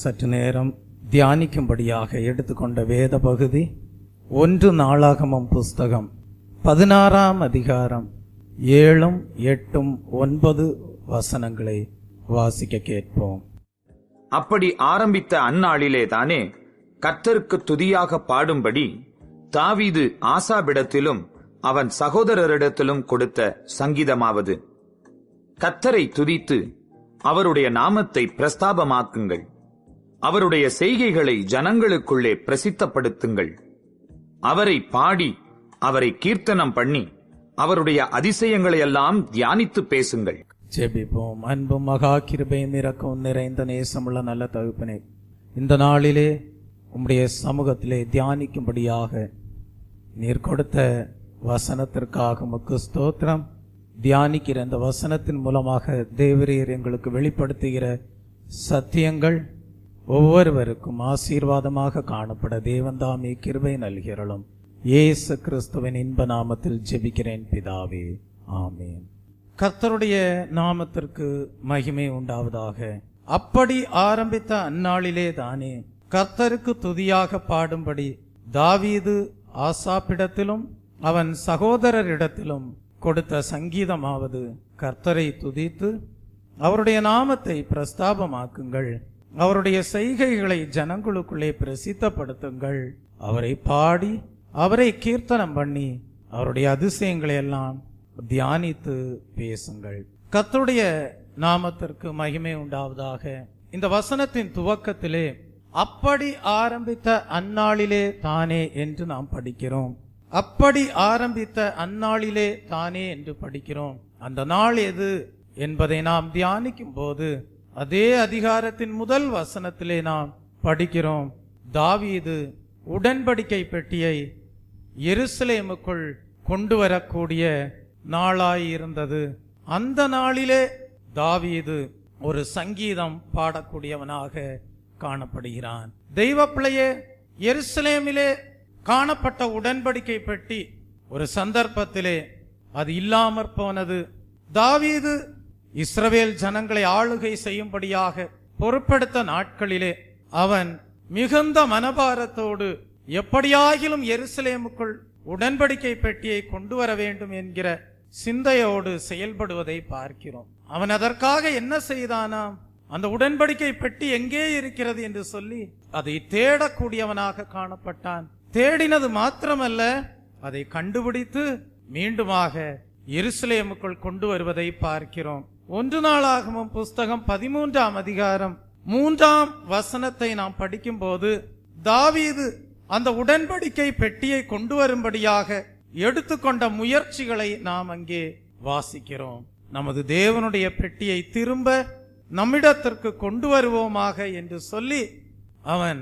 சற்று நேரம் தியானிக்கும்படியாக எடுத்துக்கொண்ட வேத பகுதி 1 நாளாகமம் புஸ்தகம் 16ஆம் அதிகாரம் 7, 8, 9 வசனங்களை வாசிக்க கேட்போம். அப்படி ஆரம்பித்த அந்நாளிலே தானே கர்த்தருக்கு துதியாக பாடும்படி தாவீது ஆசாபிடத்திலும் அவன் சகோதரரிடத்திலும் கொடுத்த சங்கீதமாவது: கர்த்தரை துதித்து அவருடைய நாமத்தை பிரஸ்தாபமாக்குங்கள், அவருடைய செய்கைகளை ஜனங்களுக்குள்ளே பிரசித்தப்படுத்துங்கள். அவரை பாடி அவரை கீர்த்தனம் பண்ணி அவருடைய அதிசயங்களையெல்லாம் தியானித்து பேசுங்கள். ஜெபிப்போம். அன்பும் மகா கிருபையும் இரக்கம் நிறைந்த நேசமுள்ள நல்ல தகப்பனே, இந்த நாளிலே உம்முடைய சமூகத்திலே தியானிக்கும்படியாக நீர் கொடுத்த வசனத்திற்காக உமக்கு ஸ்தோத்திரம். தியானிக்கிற இந்த வசனத்தின் மூலமாக தேவரீர் எங்களுக்கு வெளிப்படுத்துகிற சத்தியங்கள் ஒவ்வொருவருக்கும் ஆசீர்வாதமாக காணப்பட தேவன்தாமே கிருபை நல்கிறளும். இயேசு கிறிஸ்துவின் இன்ப நாமத்தில் ஜெபிக்கிறேன் பிதாவே, ஆமென். கர்த்தருடைய நாமத்திற்கு மகிமை உண்டாவதாக. அப்படி ஆரம்பித்த அந்நாளிலே தானே கர்த்தருக்கு துதியாக பாடும்படி தாவீது ஆசாப்பிடத்திலும் அவன் சகோதரரிடத்திலும் கொடுத்த சங்கீதமாவது: கர்த்தரை துதித்து அவருடைய நாமத்தை பிரஸ்தாபமாக்குங்கள், அவருடைய செய்கைகளை ஜனங்களுக்குள்ளே பிரசித்தப்படுத்துங்கள், அவரை பாடி அவரை கீர்த்தனம் பண்ணி அவருடைய அதிசயங்களை எல்லாம் தியானித்து பேசுங்கள். கர்த்தருடைய நாமத்திற்கு மகிமை உண்டாவதாக. இந்த வசனத்தின் துவக்கத்திலே அப்படி ஆரம்பித்த அந்நாளிலே தானே என்று நாம் படிக்கிறோம். அப்படி ஆரம்பித்த அந்நாளிலே தானே என்று படிக்கிறோம். அந்த நாள் எது என்பதை நாம் தியானிக்கும் போது அதே அதிகாரத்தின் முதல் வசனத்திலே நாம் படிக்கிறோம்: தாவீது உடன்படிக்கை பெட்டியை எருசலேமுக்குள் கொண்டு வரக்கூடிய நாளாயிருந்தது. அந்த நாளிலே தாவீது ஒரு சங்கீதம் பாடக்கூடியவனாக காணப்படுகிறான். தெய்வ பிள்ளையே, எருசலேமிலே காணப்பட்ட உடன்படிக்கை பெட்டி ஒரு சந்தர்ப்பத்திலே அது இல்லாமற் போனது. தாவீது இஸ்ரவேல் ஜனங்களை ஆளுகை செய்யும்படியாக பொறுப்பெடுத்த நாட்களிலே அவன் மிகுந்த மனபாரத்தோடு எப்படியாகிலும் எருசலேமுக்குள் உடன்படிக்கை பெட்டியை கொண்டு வர வேண்டும் என்கிற சிந்தையோடு செயல்படுவதை பார்க்கிறோம். அவன் அதற்காக என்ன செய்தானாம்? அந்த உடன்படிக்கை பெட்டி எங்கே இருக்கிறது என்று சொல்லி அதை தேடக்கூடியவனாக காணப்பட்டான். தேடினது மாத்திரமல்ல, அதை கண்டுபிடித்து மீண்டுமாக எருசலேமுக்குள் கொண்டு வருவதை பார்க்கிறோம். 1 நாளாகமம் புஸ்தகம் 13ஆம் அதிகாரம் 3ஆம் வசனத்தை நாம் படிக்கும் போது தாவீது அந்த உடன்படிக்கை பெட்டியை கொண்டு வரும்படியாக எடுத்துக்கொண்ட முயற்சிகளை நாம் அங்கே வாசிக்கிறோம். நமது தேவனுடைய பெட்டியை திரும்ப நம்மிடத்திற்கு கொண்டு வருவோமாக என்று சொல்லி அவன்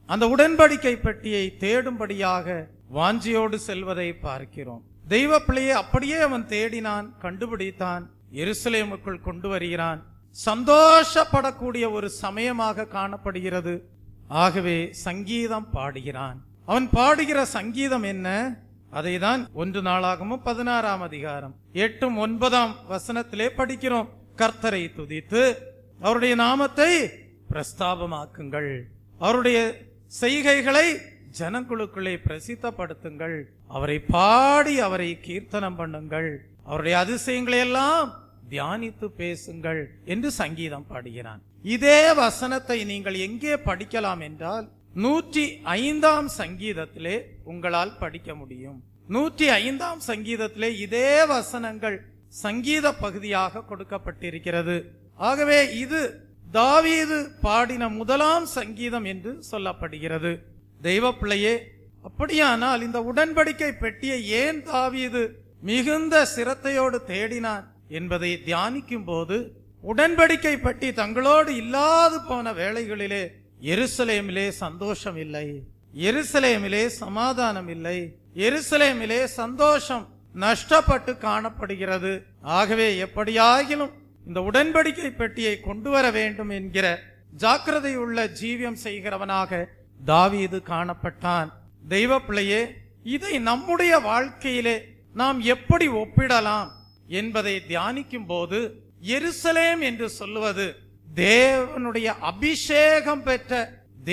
அந்த உடன்படிக்கை பெட்டியை தேடும்படியாக வாஞ்சியோடு செல்வதை பார்க்கிறோம். தெய்வ பிள்ளையை அப்படியே அவன் தேடினான், கண்டுபிடித்தான், எருசலேமுக்குள் கொண்டு வருகிறான். சந்தோஷப்படக்கூடிய ஒரு சமயமாக காணப்படுகிறது. ஆகவே சங்கீதம் பாடுகிறான். அவன் பாடுகிற சங்கீதம் என்ன? அதை தான் 1 நாளாகமம் 16ஆம் அதிகாரம் 8, 9 வசனத்திலே படிக்கிறோம். கர்த்தரை துதித்து அவருடைய நாமத்தை பிரஸ்தாபமாக்குங்கள், அவருடைய செய்கைகளை ஜனங்களுக்குள்ளே பிரசித்தப்படுத்துங்கள், அவரை பாடி அவரை கீர்த்தனம் பண்ணுங்கள், அவருடைய அதிசயங்களை எல்லாம் தியானித்து பேசுங்கள் என்று சங்கீதம் பாடுகிறான். இதே வசனத்தை நீங்கள் எங்கே படிக்கலாம் என்றால் 105ஆம் சங்கீதத்திலே உங்களால் படிக்க முடியும். 105ஆம் சங்கீதத்திலே இதே வசனங்கள் சங்கீத பகுதியாக கொடுக்கப்பட்டிருக்கிறது. ஆகவே இது தாவீது பாடின முதலாம் சங்கீதம் என்று சொல்லப்படுகிறது. தெய்வ பிள்ளையே, அப்படியானால் இந்த உடன்படிக்கை பெட்டியை ஏன் தாவீது மிகுந்த சிரத்தையோடு தேடினான் என்பதை தியானிக்கும் போது, உடன்படிக்கை பெட்டி தங்களோடு இல்லாது போன வேளைகளிலே எருசலேமிலே சந்தோஷம் இல்லை, எருசலேமிலே சமாதானம் இல்லை, எருசலேமிலே சந்தோஷம் நஷ்டப்பட்டு காணப்படுகிறது. ஆகவே எப்படியாகிலும் இந்த உடன்படிக்கை பெட்டியை கொண்டு வர வேண்டும் என்கிற ஜாக்கிரதையுள்ள ஜீவியம் செய்கிறவனாக தாவீது காணப்பட்டான். தெய்வ பிள்ளையே, இதை நம்முடைய வாழ்க்கையிலே நாம் எப்படி ஒப்பிடலாம் என்பதை தியானிக்கும் போது, எருசலேம் என்று சொல்லுவது தேவனுடைய அபிஷேகம் பெற்ற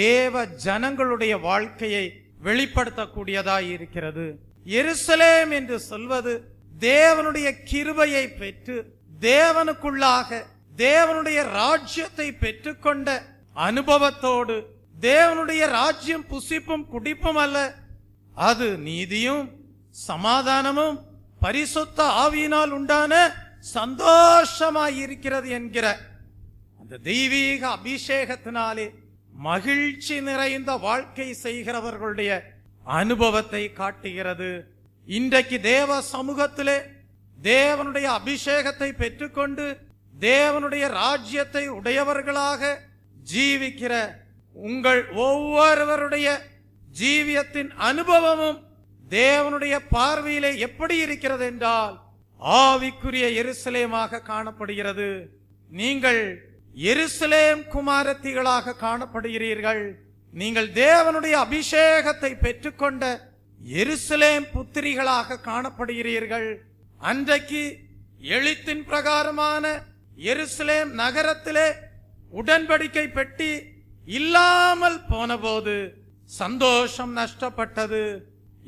தேவ ஜனங்களுடைய வாழ்க்கையை வெளிப்படுத்தக்கூடியதாய் இருக்கிறது. எருசலேம் என்று சொல்வது தேவனுடைய கிருபையை பெற்று தேவனுக்குள்ளாக தேவனுடைய ராஜ்யத்தை பெற்றுக்கொண்ட அனுபவத்தோடு, தேவனுடைய ராஜ்யம் புசிப்பும் குடிப்பும் அல்ல, அது நீதியும் சமாதானமும் பரிசுத்த ஆவியினால் உண்டான சந்தோஷமாயிருக்கிறது என்கிற அந்த தெய்வீக அபிஷேகத்தினாலே மகிழ்ச்சி நிறைந்த வாழ்க்கை செய்கிறவர்களுடைய அனுபவத்தை காட்டுகிறது. இன்றைக்கு தேவ சமூகத்திலே தேவனுடைய அபிஷேகத்தை பெற்றுக்கொண்டு தேவனுடைய ராஜ்யத்தை உடையவர்களாக ஜீவிக்கிற உங்கள் ஒவ்வொருவருடைய ஜீவியத்தின் அனுபவமும் தேவனுடைய பார்வையிலே எப்படி இருக்கிறது என்றால் ஆவிக்குரிய எருசலேமாக காணப்படுகிறது. நீங்கள் எருசலேம் குமாரத்திகளாக காணப்படுகிறீர்கள். நீங்கள் தேவனுடைய அபிஷேகத்தை பெற்றுக்கொண்ட எருசலேம் புத்திரிகளாக காணப்படுகிறீர்கள். அன்றைக்கு எழுத்தின் பிரகாரமான எருசலேம் நகரத்திலே உடன்படிக்கை பெட்டி இல்லாமல் போனபோது சந்தோஷம் நஷ்டப்பட்டது.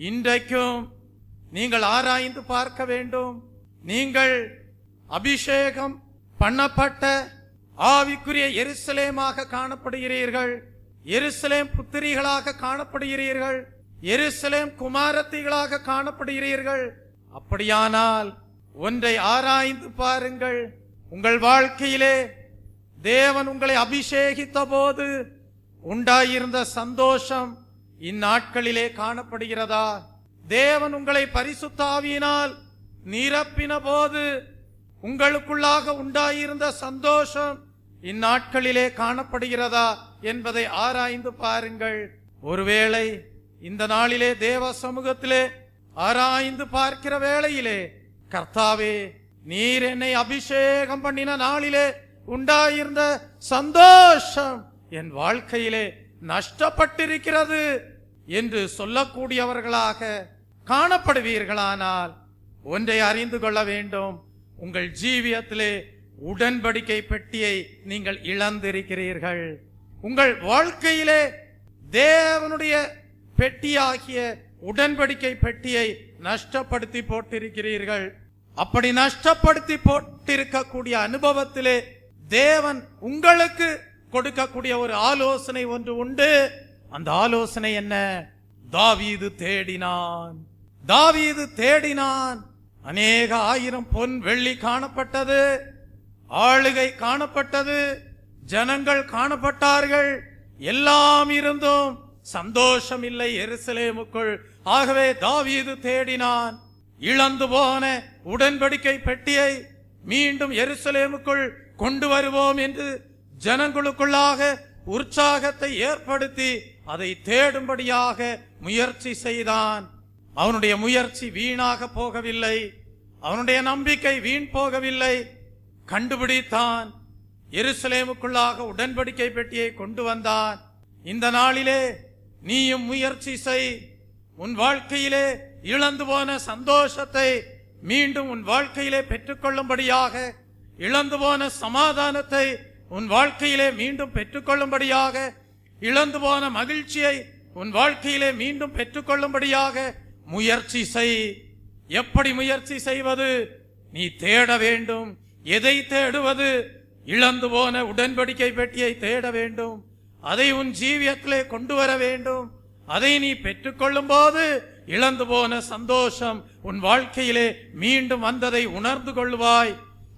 இன்றைக்கும் நீங்கள் ஆராய்ந்து பார்க்க வேண்டும். நீங்கள் அபிஷேகம் பண்ணப்பட்ட ஆவிக்குரிய எருசலேமாக காணப்படுகிறீர்கள். எருசலேம் புத்திரிகளாக காணப்படுகிறீர்கள். எருசலேம் குமாரத்திகளாக காணப்படுகிறீர்கள். அப்படியானால் ஒன்றை ஆராய்ந்து பாருங்கள். உங்கள் வாழ்க்கையிலே தேவன் உங்களை அபிஷேகித்த போது உண்டாயிருந்த சந்தோஷம் இந்நாட்களிலே காணப்படுகிறதா? தேவன் உங்களை பரிசுத்த ஆவியினால் நிரப்பின போது உங்களுக்குள்ளாக உண்டாயிருந்த சந்தோஷம் இந்நாட்களிலே காணப்படுகிறதா என்பதை ஆராய்ந்து பாருங்கள். ஒருவேளை இந்த நாளிலே தேவ சமூகத்திலே ஆராய்ந்து பார்க்கிற வேளையிலே, கர்த்தாவே, நீர் என்னை அபிஷேகம் பண்ணின நாளிலே உண்டாயிருந்த சந்தோஷம் என் வாழ்க்கையிலே நஷ்டப்பட்டிருக்கிறது என்று சொல்லக்கூடியவர்களாக காணப்படுவீர்களானால் ஒன்றை அறிந்து கொள்ள வேண்டும். உங்கள் ஜீவியத்திலே உடன்படிக்கை பெட்டியை நீங்கள் இழந்திருக்கிறீர்கள். உங்கள் வாழ்க்கையிலே தேவனுடைய பெட்டியாகிய உடன்படிக்கை பெட்டியை நஷ்டப்படுத்தி போட்டிருக்கிறீர்கள். அப்படி நஷ்டப்படுத்தி போட்டிருக்கக்கூடிய அனுபவத்திலே தேவன் உங்களுக்கு கொடுக்கக்கூடிய ஒரு ஆலோசனை ஒன்று உண்டு. அந்த ஆலோசனை என்ன? தாவீது தேடினான். தாவீது தேடினான். அநேக ஆயிரம் பொன் வெள்ளி காணப்பட்டது, ஆளுகை காணப்பட்டது, ஜனங்கள் காணப்பட்டார்கள். எல்லாம் இருந்தும் சந்தோஷம் இல்லை எருசலேமுக்குள். ஆகவே தாவீது தேடினான். இழந்து போன உடன்படிக்கை பெட்டியை மீண்டும் எருசலேமுக்குள் கொண்டு வருவோம் என்று ஜனங்களுக்குள்ளாக உற்சாகத்தை ஏற்படுத்தி அதை தேடும்படியாக முயற்சி செய்தான். அவனுடைய முயற்சி வீணாக போகவில்லை. அவனுடைய நம்பிக்கை வீண் போகவில்லை. கண்டுபிடித்தான். எருசலேமுக்குள்ளாக உடன்படிக்கை பெட்டியை கொண்டு வந்தான். இந்த நாளிலே நீயும் முயற்சி செய். உன் வாழ்க்கையிலே இழந்து போன சந்தோஷத்தை மீண்டும் உன் வாழ்க்கையிலே பெற்றுக்கொள்ளும்படியாக, இழந்து போன சமாதானத்தை உன் வாழ்க்கையிலே மீண்டும் பெற்றுக்கொள்ளும்படியாக, இழந்து போன மகிழ்ச்சியை உன் வாழ்க்கையிலே மீண்டும் பெற்றுக்கொள்ளும்படியாக முயற்சி செய். எப்படி முயற்சி செய்வது? நீ தேட வேண்டும். எதை தேடுவது? இழந்து போன உடன்படிக்கை பெட்டியை தேட வேண்டும். அதை உன் ஜீவியத்திலே கொண்டு வர வேண்டும். அதை நீ பெற்றுக்கொள்ளும் போது இழந்து போன சந்தோஷம் உன் வாழ்க்கையிலே மீண்டும் வந்ததை உணர்ந்து கொள்வாய்.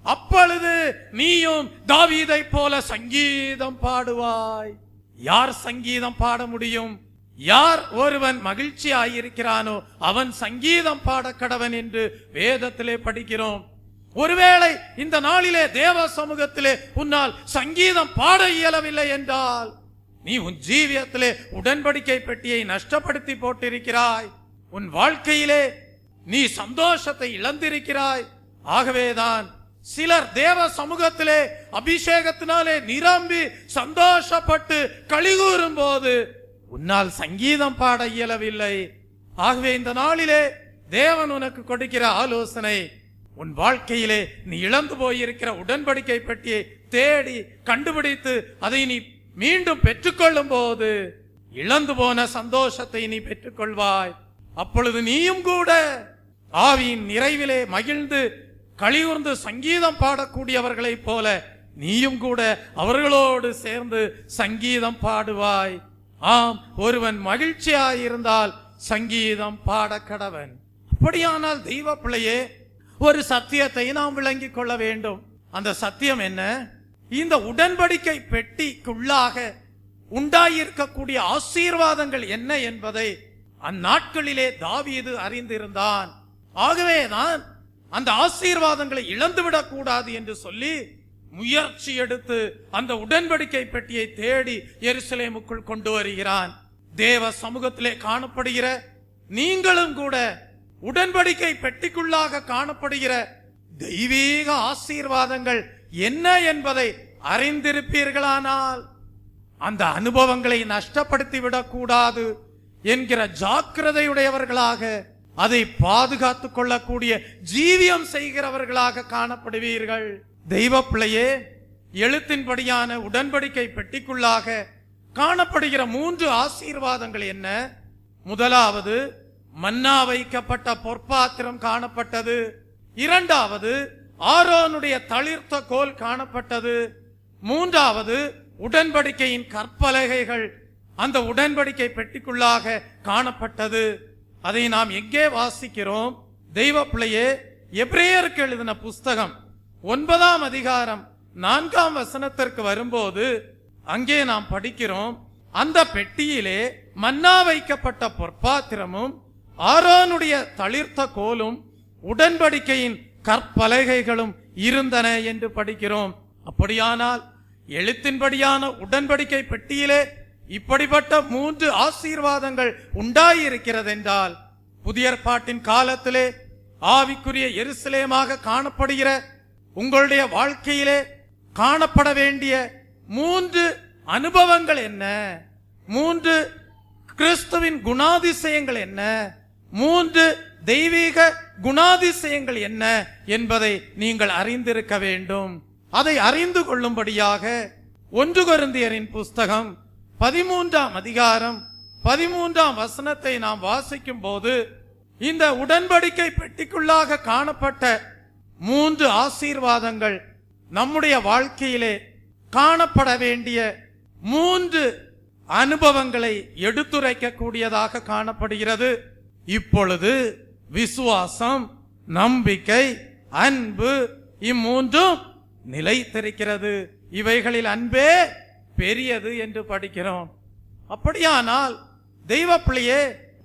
அப்பொழுது நீயும் தாவீதை போல சங்கீதம் பாடுவாய். யார் சங்கீதம் பாட முடியும்? யார் ஒருவன் மகிழ்ச்சியாயிருக்கிறானோ அவன் சங்கீதம் பாட கடவன் என்று வேதத்திலே படிக்கிறோம். ஒருவேளை இந்த நாளிலே தேவ சமூகத்திலே உன்னால் சங்கீதம் பாட இயலவில்லை என்றால் நீ உன் ஜீவியத்திலே உடன்படிக்கை பெட்டியை நஷ்டப்படுத்தி போட்டிருக்கிறாய். உன் வாழ்க்கையிலே நீ சந்தோஷத்தை இழந்திருக்கிறாய். ஆகவேதான் சிலர் தேவ சமூகத்திலே அபிஷேகத்தினாலே நிரம்பி சந்தோஷப்பட்டு களிகூறும் போது உன்னால் சங்கீதம் பாட இயலவில்லை. ஆகவே இந்த நாளிலே தேவன் உனக்கு கொடுக்கிற ஆலோசனை, உன் வாழ்க்கையிலே நீ இழந்து போயிருக்கிற உடன்படிக்கை பெட்டியை தேடி கண்டுபிடித்து அதை நீ மீண்டும் பெற்றுக்கொள்ளும் போது இழந்து போன சந்தோஷத்தை நீ பெற்றுக்கொள்வாய். அப்பொழுது நீயும் கூட ஆவியின் நிறைவிலே மகிழ்ந்து களியூர்ந்து சங்கீதம் பாடக்கூடியவர்களைப் போல நீயும் கூட அவர்களோடு சேர்ந்து சங்கீதம் பாடுவாய். ஆம், ஒருவன் மகிழ்ச்சியாயிருந்தால் சங்கீதம் பாட கடவன். அப்படியானால் தெய்வ பிள்ளையே, ஒரு சத்தியத்தை நாம் விளங்கிக் கொள்ள வேண்டும். அந்த சத்தியம் என்ன? இந்த உடன்படிக்கை பெட்டிக்குள்ளாக உண்டாயிருக்கக்கூடிய ஆசீர்வாதங்கள் என்ன என்பதை அந்நாட்களிலே தாவீது அறிந்திருந்தான். ஆகவேதான் அந்த ஆசீர்வாதங்களை இழந்துவிடக் கூடாது என்று சொல்லி முயற்சி எடுத்து அந்த உடன்படிக்கை பெட்டியை தேடி எருசலேமுக்குள் கொண்டு வருகிறான். தேவ சமூகத்திலே காணப்படுகிற நீங்களும் கூட உடன்படிக்கை பெட்டிக்குள்ளாக காணப்படுகிற தெய்வீக ஆசீர்வாதங்கள் என்ன என்பதை அறிந்திருப்பீர்களானால் அந்த அனுபவங்களை நஷ்டப்படுத்தி விடக்கூடாது என்கிற ஜாக்கிரதையுடையவர்களாக அதை பாதுகாத்துக் கொள்ளக்கூடிய ஜீவியம் செய்கிறவர்களாக காணப்படுவீர்கள். தெய்வ பிள்ளையே, எழுத்தின்படியான உடன்படிக்கை பெட்டிக்குள்ளாக காணப்படுகிற 3 ஆசீர்வாதங்கள் என்ன? முதலாவது, மன்னா வைக்கப்பட்ட பொற்பாத்திரம் காணப்பட்டது. இரண்டாவது, ஆரோனுடைய தளிர்த்த கோல் காணப்பட்டது. மூன்றாவது, உடன்படிக்கையின் கற்பலகைகள் அந்த உடன்படிக்கை பெட்டிக்குள்ளாக காணப்பட்டது. அதை நாம் எங்கே வாசிக்கிறோம்? தெய்வ பிள்ளையே, எபிரேயருக்கு எழுதின புஸ்தகம் 9ஆம் அதிகாரம் 4ஆம் வசனத்திற்கு வரும்போது அங்கே நாம் படிக்கிறோம், அந்த பெட்டியிலே மன்னா வைக்கப்பட்ட பொற்பாத்திரமும் ஆரோனுடைய தளிர்த்த கோலும் உடன்படிக்கையின் கற்பலகைகளும் இருந்தன என்று படிக்கிறோம். அப்படியானால் எழுத்தின்படியான உடன்படிக்கை பெட்டியிலே இப்படிப்பட்ட 3 ஆசீர்வாதங்கள் உண்டாயிருக்கிறது என்றால், புதிய ஏற்பாட்டின் காலத்திலே ஆவிக்குரிய எருசலேமாக காணப்படுகிற உங்களுடைய வாழ்க்கையிலே காணப்பட வேண்டிய 3 அனுபவங்கள் என்ன? 3 கிறிஸ்துவின் குணாதிசயங்கள் என்ன? 3 தெய்வீக குணாதிசயங்கள் என்ன என்பதை நீங்கள் அறிந்திருக்க வேண்டும். அதை அறிந்து கொள்ளும்படியாக 1 கொரிந்தியரின் புஸ்தகம் 13ஆம் அதிகாரம் 13ஆம் வசனத்தை நாம் வாசிக்கும் போது, இந்த உடன்படிக்கை பெட்டிக்குள்ளாக காணப்பட்ட 3 ஆசீர்வாதங்கள் நம்முடைய வாழ்க்கையிலே காணப்பட வேண்டிய 3 அனுபவங்களை எடுத்துரைக்க கூடியதாக காணப்படுகிறது. இப்பொழுது விசுவாசம், நம்பிக்கை, அன்பு, இம்மூன்றும் நிலைத்திருக்கிறது. இவைகளில் அன்பே பெரியது என்று படிக்கிறோம். அப்படியானால் தெய்வ பிள்ளையே,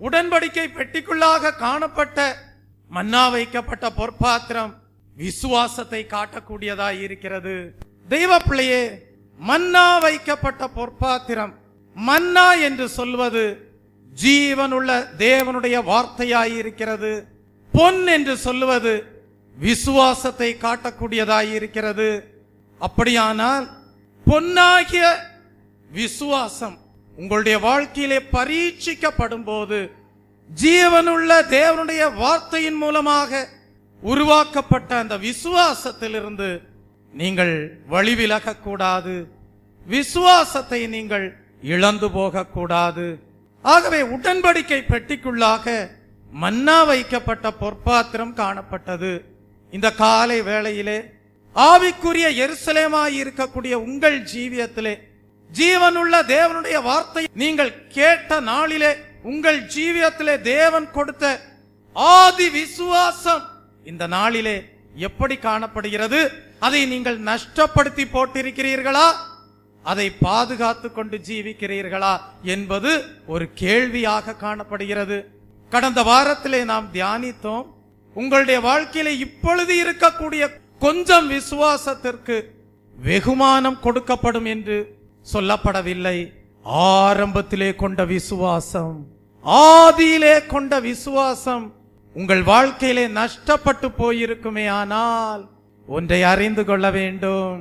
உடன்படிக்கை பெட்டிக்குள்ளாக காணப்பட்ட மன்னா வைக்கப்பட்ட பொற்பாத்திரம் விசுவாசத்தை காட்டக்கூடியதாய் இருக்கிறது. தெய்வ பிள்ளையே, மன்னா வைக்கப்பட்ட பொற்பாத்திரம், மன்னா என்று சொல்வது ஜீவனுள்ள தேவனுடைய வார்த்தையாயிருக்கிறது. பொன் என்று சொல்லுவது விசுவாசத்தை காட்டக்கூடியதாயிருக்கிறது. அப்படியானால் பொன்னாகிய விசுவாசம் உங்களுடைய வாழ்க்கையிலே பரீட்சிக்கப்படும் போது, ஜீவனுள்ள தேவனுடைய வார்த்தையின் மூலமாக உருவாக்கப்பட்ட அந்த விசுவாசத்திலிருந்து நீங்கள் வழிவிலக கூடாது. விசுவாசத்தை நீங்கள் இழந்து போகக்கூடாது. ஆகவே உடன்படிக்கை பெட்டிக்குள்ளாக மன்னா வைக்கப்பட்ட பொற்பாத்திரம் காணப்பட்டது. இந்த காலை வேளையிலே ஆவிக்குரிய எருசலேமாய் இருக்கக்கூடிய உங்கள் ஜீவியத்திலே ஜீவனுள்ள தேவனுடைய வார்த்தை நீங்கள் கேட்ட நாளிலே உங்கள் ஜீவியத்திலே தேவன் கொடுத்த ஆதி விசுவாசம் இந்த நாளிலே எப்படி காணப்படுகிறது? அதை நீங்கள் நஷ்டப்படுத்தி போட்டிருக்கிறீர்களா? அதை பாதுகாத்து கொண்டு ஜீவிக்கிறீர்களா என்பது ஒரு கேள்வியாக காணப்படுகிறது. கடந்த வாரத்திலே நாம் தியானித்தோம், உங்களுடைய வாழ்க்கையிலே இப்பொழுது இருக்கக்கூடிய கொஞ்சம் விசுவாசத்திற்கு வெகுமானம் கொடுக்கப்படும் என்று சொல்லப்படவில்லை. ஆரம்பத்திலே கொண்ட விசுவாசம், ஆதியிலே கொண்ட விசுவாசம் உங்கள் வாழ்க்கையிலே நஷ்டப்பட்டு போயிருக்குமே. ஆனால் ஒன்றை அறிந்து கொள்ள வேண்டும்,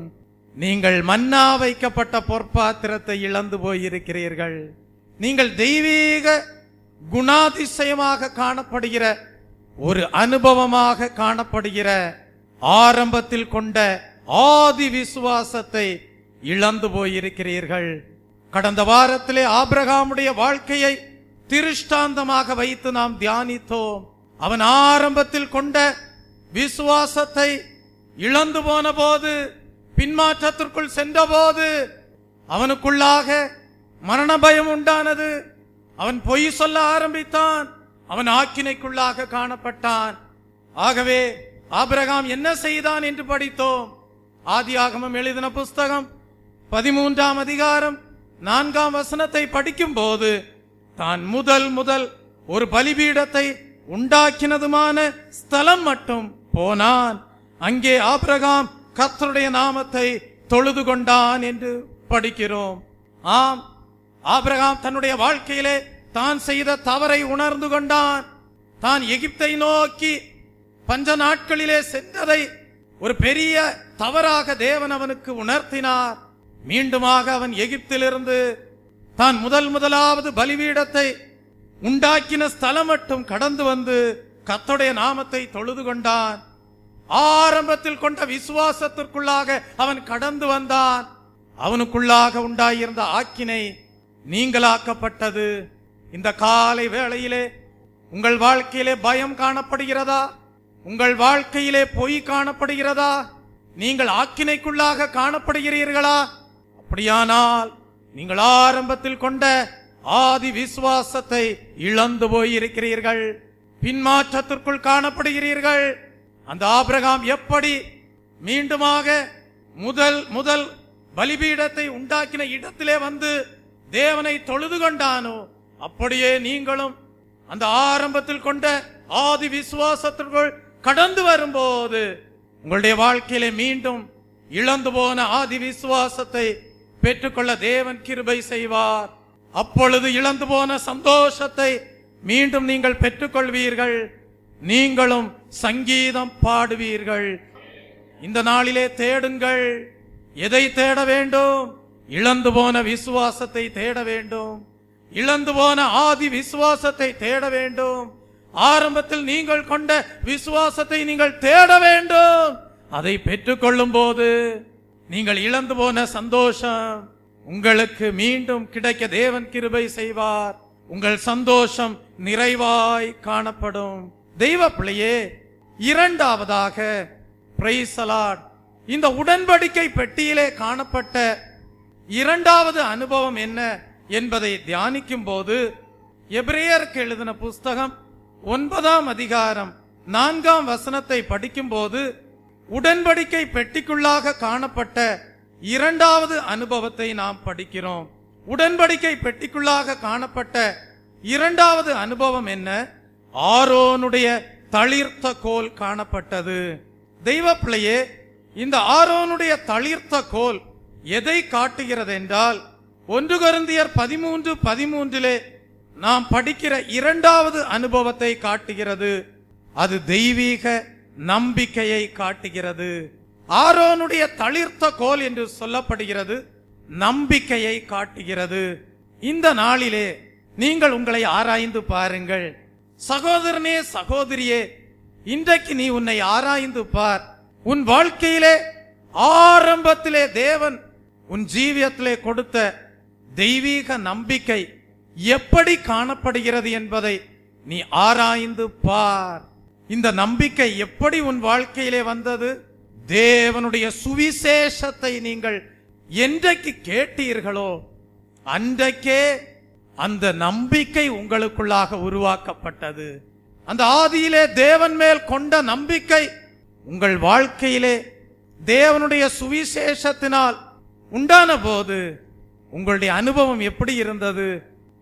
நீங்கள் மன்னா வைக்கப்பட்ட பொற்பாத்திரத்தை இழந்து போயிருக்கிறீர்கள். நீங்கள் தெய்வீக குணாதிசயமாக காணப்படுகிற ஒரு அனுபவமாக காணப்படுகிற ஆரம்பத்தில் கொண்ட ஆதி விசுவாசத்தை இழந்து போயிருக்கிறீர்கள். கடந்த வாரத்திலே ஆபிரகாமுடைய வாழ்க்கையை திருஷ்டாந்தமாக வைத்து நாம் தியானித்தோம். அவன் ஆரம்பத்தில் கொண்ட விசுவாசத்தை இழந்து போன போது, பின்மாற்றத்திற்குள் சென்ற போது அவனுக்குள்ளாக மரண பயம் உண்டானது. அவன் பொய் சொல்ல ஆரம்பித்தான். அவன் ஆக்கினைக்குள்ளாக காணப்பட்டான். ஆகவே ஆபிரகாம் என்ன செய்தான் என்று படித்தோம். ஆதியாகமம் எழுதின புஸ்தகம் 13ஆம் அதிகாரம் 4ஆம் வசனத்தை படிக்கும் போது, தான் முதல் ஒரு பலிபீடத்தை உண்டாக்கினதுமான ஸ்தலம் மட்டும் போனான். அங்கே ஆபிரகாம் கர்த்தருடைய நாமத்தை தொழுது கொண்டான் என்று படிக்கிறோம். ஆம், ஆபிரகாம் தன்னுடைய வாழ்க்கையிலே தான் செய்த தவறை உணர்ந்து கொண்டான். தான் எகிப்தை நோக்கி பஞ்ச நாட்களிலே சென்றதை ஒரு பெரிய தவறாக தேவன் அவனுக்கு உணர்த்தினார். மீண்டுமாக அவன் எகிப்திலிருந்து தான் முதலாவது பலிபீடத்தை உண்டாக்கின ஸ்தலம் மட்டும் கடந்து வந்து கர்த்தருடைய நாமத்தை தொழுது கொண்டான். ஆரம்பத்தில் கொண்ட விசுவாசத்திற்குள்ளாக அவன் கடந்து வந்தான். அவனுக்குள்ளாக உண்டாயிருந்த ஆக்கினை நீங்களாக்கப்பட்டது. இந்த காலை வேளையிலே உங்கள் வாழ்க்கையிலே பயம் காணப்படுகிறதா? உங்கள் வாழ்க்கையிலே பொய் காணப்படுகிறதா? நீங்கள் ஆக்கினைக்குள்ளாக காணப்படுகிறீர்களா? அப்படியானால் நீங்கள் ஆரம்பத்தில் கொண்ட ஆதி விசுவாசத்தை இழந்து போயிருக்கிறீர்கள். பின்மாற்றத்திற்குள் காணப்படுகிறீர்கள். அந்த ஆபிரகாம் எப்படி மீண்டுமாக முதல் பலிபீடத்தை உண்டாக்கின இடத்திலே வந்து தேவனை தொழுது கொண்டானோ, அப்படியே நீங்களும் அந்த ஆரம்பத்தில் கொண்ட ஆதி விசுவாசத்திற்குள் கடந்து வரும்போது உங்களுடைய வாழ்க்கையிலே மீண்டும் இழந்து போன ஆதி விசுவாசத்தை பெற்றுக்கொள்ள தேவன் கிருபை செய்வார். அப்பொழுது இழந்து போன சந்தோஷத்தை மீண்டும் நீங்கள் பெற்றுக்கொள்வீர்கள். நீங்களும் சங்கீதம் பாடுவீர்கள். இந்த நாளிலே தேடுங்கள். எதை தேட வேண்டும்? இழந்து போன விசுவாசத்தை தேட வேண்டும். இழந்து போன ஆதி விசுவாசத்தை தேட வேண்டும். ஆரம்பத்தில் நீங்கள் கொண்ட விசுவாசத்தை நீங்கள் தேட வேண்டும். அதை பெற்றுக்கொள்ளும் போது நீங்கள் இழந்து போன சந்தோஷம் உங்களுக்கு மீண்டும் கிடைக்க தேவன் கிருபை செய்வார். உங்கள் சந்தோஷம் நிறைவாய் காணப்படும். தெய்வ பிள்ளையே, இரண்டாவதாக பிரைஸ் தி லார்ட், இந்த உடன்படிக்கை பெட்டியிலே காணப்பட்ட இரண்டாவது அனுபவம் என்ன என்பதை தியானிக்கும் போது, எபிரேயருக்கு எழுதின புஸ்தகம் 9ஆம் அதிகாரம் 4ஆம் வசனத்தை படிக்கும் போது, உடன்படிக்கை பெட்டிக்குள்ளாக காணப்பட்ட இரண்டாவது அனுபவத்தை நாம் படிக்கிறோம். உடன்படிக்கை பெட்டிக்குள்ளாக காணப்பட்ட இரண்டாவது அனுபவம் என்ன? ஆரோனுடைய தளிர்த்த கோல் காணப்பட்டது. தெய்வ பிள்ளையே, இந்த ஆரோனுடைய தளிர்த்த கோல் எதை காட்டுகிறது என்றால், 1 கொரிந்தியர் 13:13 நாம் படிக்கிற இரண்டாவது அனுபவத்தை காட்டுகிறது. அது தெய்வீக நம்பிக்கையை காட்டுகிறது. ஆரோனுடைய தளிர்த்த கோல் என்று சொல்லப்படுகிறது நம்பிக்கையை காட்டுகிறது. இந்த நாளிலே நீங்கள் உங்களை ஆராய்ந்து பாருங்கள். சகோதரனே, சகோதரியே, இன்றைக்கு நீ உன்னை ஆராய்ந்து பார். உன் வாழ்க்கையிலே ஆரம்பத்திலே தேவன் உன் ஜீவியத்திலே கொடுத்த தெய்வீக நம்பிக்கை எப்படி காணப்படுகிறது என்பதை நீ ஆராய்ந்து பார். இந்த நம்பிக்கை எப்படி உன் வாழ்க்கையிலே வந்தது? தேவனுடைய சுவிசேஷத்தை நீங்கள் என்றைக்கு கேட்டீர்களோ அன்றைக்கே அந்த நம்பிக்கை உங்களுக்குள்ளாக உருவாக்கப்பட்டது. அந்த ஆதியிலே தேவன் மேல் கொண்ட நம்பிக்கை உங்கள் வாழ்க்கையிலே தேவனுடைய சுவிசேஷத்தினால் உண்டான போது உங்களுடைய அனுபவம் எப்படி இருந்தது?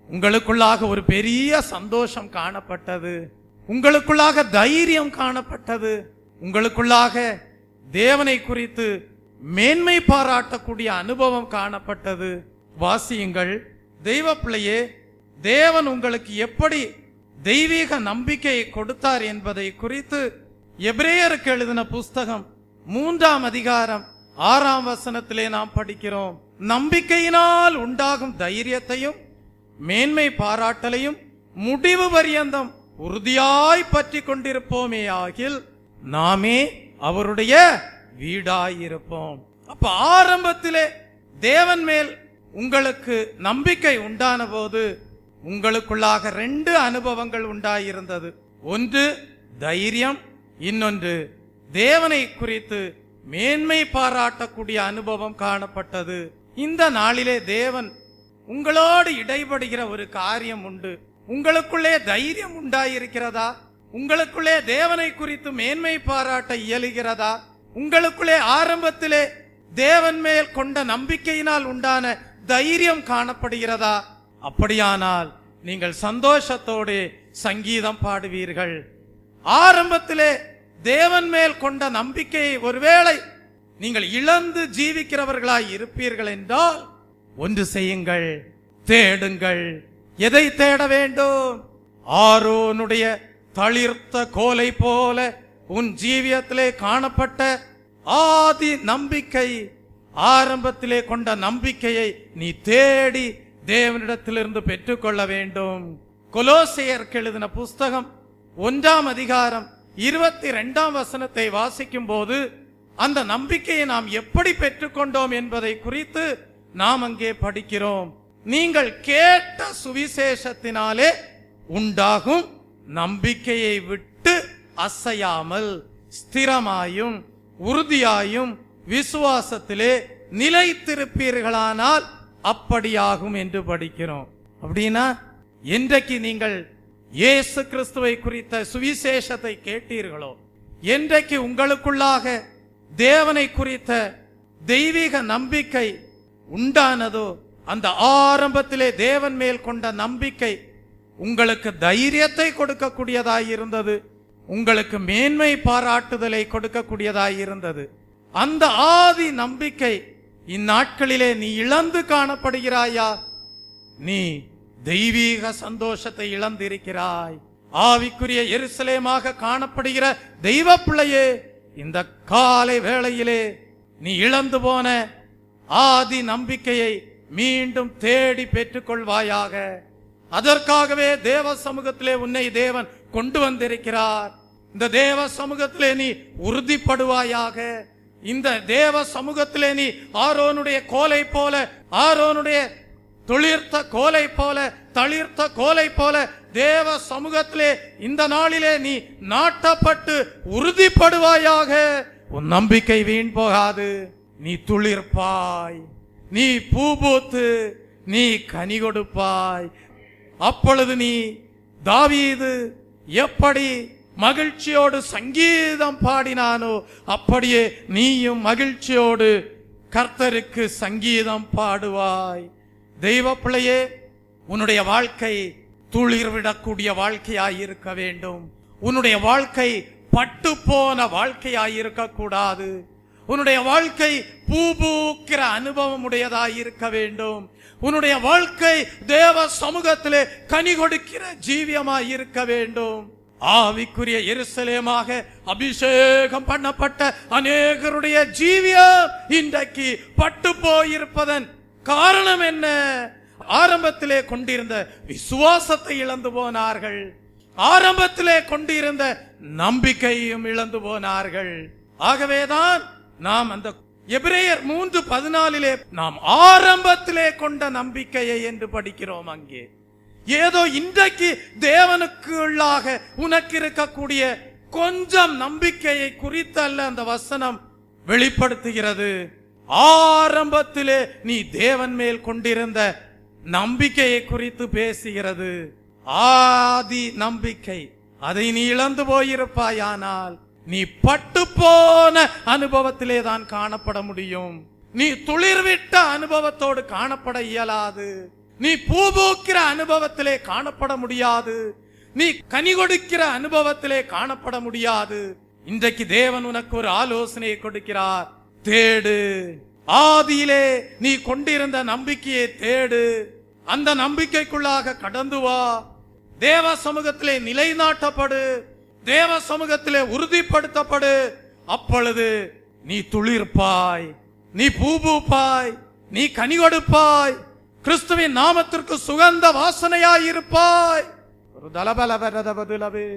உங்களுக்குள்ளாக ஒரு பெரிய சந்தோஷம் காணப்பட்டது. உங்களுக்குள்ளாக தைரியம் காணப்பட்டது. உங்களுக்குள்ளாக தேவனை குறித்து மேன்மை பாராட்டக்கூடிய அனுபவம் காணப்பட்டது. வாசியுங்கள். தெய்வ பிள்ளையே, தேவன் உங்களுக்கு எப்படி தெய்வீக நம்பிக்கையை கொடுத்தார் என்பதை குறித்து எபிரேயருக்கு எழுதின புஸ்தகம் 3ஆம் அதிகாரம் 6ஆம் வசனத்திலே நாம் படிக்கிறோம். நம்பிக்கையினால் உண்டாகும் தைரியத்தையும் மேன்மை பாராட்டலையும் முடிவு பரியந்தம் உறுதியாய் பற்றி கொண்டிருப்போமே ஆகில் நாமே அவருடைய வீடாயிருப்போம். அப்ப ஆரம்பத்திலே தேவன் மேல் உங்களுக்கு நம்பிக்கை உண்டான போது உங்களுக்குள்ளாக 2 அனுபவங்கள் உண்டாயிருந்தது. ஒன்று தைரியம், இன்னொன்று தேவனை குறித்து மேன்மை பாராட்டக்கூடிய அனுபவம் காணப்பட்டது. இந்த நாளிலே தேவன் உங்களோடு இடைபடுகிற ஒரு காரியம் உண்டு. உங்களுக்குள்ளே தைரியம் உண்டாயிருக்கிறதா? உங்களுக்குள்ளே தேவனை குறித்து மேன்மை பாராட்ட இயலுகிறதா? உங்களுக்குள்ளே ஆரம்பத்திலே தேவன் மேல் கொண்ட நம்பிக்கையினால் உண்டான தைரியம் காணப்படுகிறதா? அப்படியானால் நீங்கள் சந்தோஷத்தோடு சங்கீதம் பாடுவீர்கள். ஆரம்பத்திலே தேவன் மேல் கொண்ட நம்பிக்கையை ஒருவேளை நீங்கள் இழந்து ஜீவிக்கிறவர்களாய் இருப்பீர்கள் என்றால் ஒன்று செய்யுங்கள், தேடுங்கள். எதை தேட வேண்டும்? ஆரோனுடைய தளிர்த்த கோலை போல உன் ஜீவியத்திலே காணப்பட்ட ஆதி நம்பிக்கை, ஆரம்பத்திலே கொண்ட நம்பிக்கையை நீ தேடி தேவனிடத்திலிருந்து பெற்றுக்கொள்ள வேண்டும். கொலோசையருக்கு எழுதின புஸ்தகம் 1ஆம் அதிகாரம் 22ஆம் வசனத்தை வாசிக்கும் போது அந்த நம்பிக்கையை நாம் எப்படி பெற்றுக்கொண்டோம் என்பதை குறித்து நாம் அங்கே படிக்கிறோம். நீங்கள் கேட்ட சுவிசேஷத்தினாலே உண்டாகும் நம்பிக்கையை விட்டு அசையாமல் ஸ்திரமாயும் உறுதியாயும் விசுவாசத்திலே நிலைத்திருப்பீர்களானால் அப்படியாகும் என்று படிக்கிறோம். அப்படின்னா என்றைக்கு நீங்கள் இயேசு கிறிஸ்துவை குறித்த சுவிசேஷத்தை கேட்டீர்களோ, என்றைக்கு உங்களுக்குள்ளாக தேவனை குறித்த தெய்வீக நம்பிக்கை உண்டானதோ, அந்த ஆரம்பத்திலே தேவன் மேல் கொண்ட நம்பிக்கை உங்களுக்கு தைரியத்தை கொடுக்கக்கூடியதாய் இருந்தது, உங்களுக்கு மேன்மை பாராட்டுதலை கொடுக்கக்கூடியதாய் இருந்தது. அந்த ஆதி நம்பிக்கை இந்நாட்களிலே நீ இழந்து காணப்படுகிறாயா? நீ தெய்வீக சந்தோஷத்தை இழந்திருக்கிறாய். ஆவிக்குரிய எருசலேமாக காணப்படுகிற தெய்வ பிள்ளையே, இந்த காலை வேளையிலே நீ இழந்து போன ஆதி நம்பிக்கையை மீண்டும் தேடி பெற்றுக்கொள்வாயாக. அதற்காகவே தேவ சமூகத்திலே உன்னை தேவன் கொண்டு வந்திருக்கிறார். இந்த தேவ சமூகத்திலே நீ உறுதிப்படுவாயாக. இந்த தேவ சமூகத்திலே நீ ஆரோனுடைய கோலை போல, ஆரோனுடைய துளிர்த்த கோலை போல, தளிர்த்த கோலை போல தேவ சமூகத்திலே இந்த நாளிலே நீ நாட்டப்பட்டு உறுதிப்படுவாயாக. உன் நம்பிக்கை வீண் போகாது. நீ துளிர்ப்பாய், நீ பூ பூத்து நீ கனி கொடுப்பாய். அப்பொழுது நீ தாவீது எப்படி மகிழ்ச்சியோடு சங்கீதம் பாடினானோ அப்படியே நீயும் மகிழ்ச்சியோடு கர்த்தருக்கு சங்கீதம் பாடுவாய். தெய்வ பிள்ளையே, உன்னுடைய வாழ்க்கை துளிர்விடக்கூடிய வாழ்க்கையாயிருக்க வேண்டும். உன்னுடைய வாழ்க்கை பட்டு போன வாழ்க்கையாயிருக்க கூடாது. உன்னுடைய வாழ்க்கை பூ பூக்கிற அனுபவம் உடையதாயிருக்க வேண்டும். உன்னுடைய வாழ்க்கை தேவ சமூகத்திலே கனி கொடுக்கிற ஜீவியமாயிருக்க வேண்டும். ஆவிக்குரிய எருசலேமாக அபிஷேகம் பண்ணப்பட்ட அநேகருடைய ஜீவியம் இன்றைக்கு பட்டு போயிருப்பதன் காரணம் என்ன? ஆரம்பத்திலே கொண்டிருந்த விசுவாசத்தை இழந்து போனார்கள். ஆரம்பத்திலே கொண்டிருந்த நம்பிக்கையும் இழந்து போனார்கள். ஆகவேதான் நாம் அந்த எபிரேயர் 3:14 நாம் ஆரம்பத்திலே கொண்ட நம்பிக்கையை என்று படிக்கிறோம். அங்கே ஏதோ இன்றைக்கு தேவனுக்குள்ளாக உனக்கு இருக்கக்கூடிய கொஞ்சம் நம்பிக்கையை குறித்தல்ல அந்த வசனம் வெளிப்படுத்துகிறது. ஆரம்பத்திலே நீ தேவன் மேல் கொண்டிருந்த நம்பிக்கையை குறித்து பேசுகிறது. ஆதி நம்பிக்கை, அதை நீ இழந்து போயிருப்பாயானால் நீ பட்டு போன அனுபவத்திலே தான் காணப்பட முடியும். நீ துளிர்விட்ட அனுபவத்தோடு காணப்பட இயலாது. நீ பூ பூக்கிற அனுபவத்திலே காணப்பட முடியாது. நீ கனி கொடுக்கிற அனுபவத்திலே காணப்பட முடியாது. இன்றைக்கு தேவன் உனக்கு ஒரு ஆலோசனையை கொடுக்கிறார். தேடு. ஆதியிலே நீ கொண்டிருந்த நம்பிக்கையை தேடு. அந்த நம்பிக்கைக்குள்ளாக கடந்து வா. தேவ சமூகத்திலே நிலைநாட்டப்படு. தேவ சமூகத்திலே உறுதிப்படுத்தப்படு. அப்பொழுது நீ துளிர்ப்பாய், நீ பூ பூப்பாய், நீ கனி கொடுப்பாய், கிறிஸ்துவின் நாமத்திற்கு சுகந்த வாசனையாயிருப்பாய். ஒரு தலபலபரதபதுலவே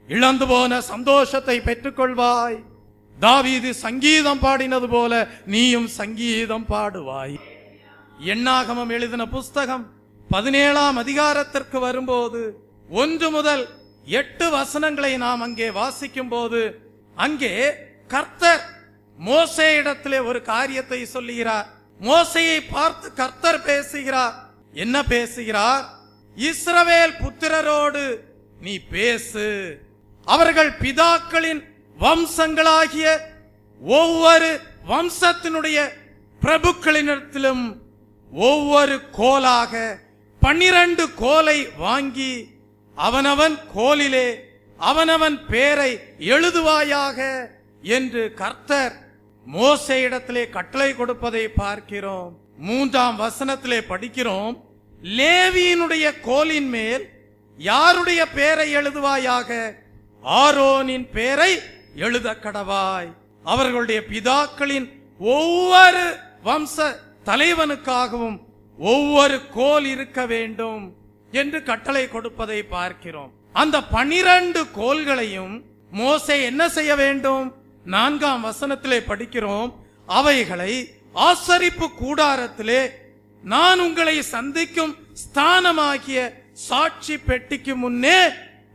இழந்து போன சந்தோஷத்தை பெற்றுக்கொள்வாய். தாவீது சங்கீதம் பாடினது போல நீயும் சங்கீதம் பாடுவாய். எண்ணாகமம் எழுதின புஸ்தகம் 17ஆம் அதிகாரத்திற்கு வரும்போது 1 முதல் 8 வசனங்களை நாம் அங்கே வாசிக்கும் போது அங்கே கர்த்தர் மோசே இடத்திலே ஒரு காரியத்தை சொல்லுகிறார். மோசேயை பார்த்து கர்த்தர் பேசுகிறார். என்ன பேசுகிறார்? இஸ்ரவேல் புத்திரரோடு நீ பேசு, அவர்கள் பிதாக்களின் வம்சங்களாகிய ஒவ்வொரு வம்சத்தினுடைய பிரபுக்களிடத்திலும் ஒவ்வொரு கோலாக 12 கோலை வாங்கி அவனவன் கோலிலே அவனவன் பேரை எழுதுவாயாக என்று கர்த்தர் மோசே இடத்திலே கட்டளை கொடுப்பதை பார்க்கிறோம். 3ஆம் வசனத்திலே படிக்கிறோம், லேவியினுடைய கோலின் மேல் யாருடைய பேரை எழுதுவாயாக? ஆரோனின் பேரை எழுத கடவாய். அவர்களுடைய பிதாக்களின் ஒவ்வொரு வம்ச தலைவனுக்காகவும் ஒவ்வொரு கோல் இருக்க வேண்டும் என்று கட்டளை கொடுப்பதை பார்க்கிறோம். அந்த 12 கோல்களையும் மோசே என்ன செய்ய வேண்டும்? 4ஆம் வசனத்திலே படிக்கிறோம், அவைகளை ஆசரிப்பு கூடாரத்திலே நான் உங்களை சந்திக்கும் ஸ்தானமாகிய சாட்சி பெட்டிக்கு முன்னே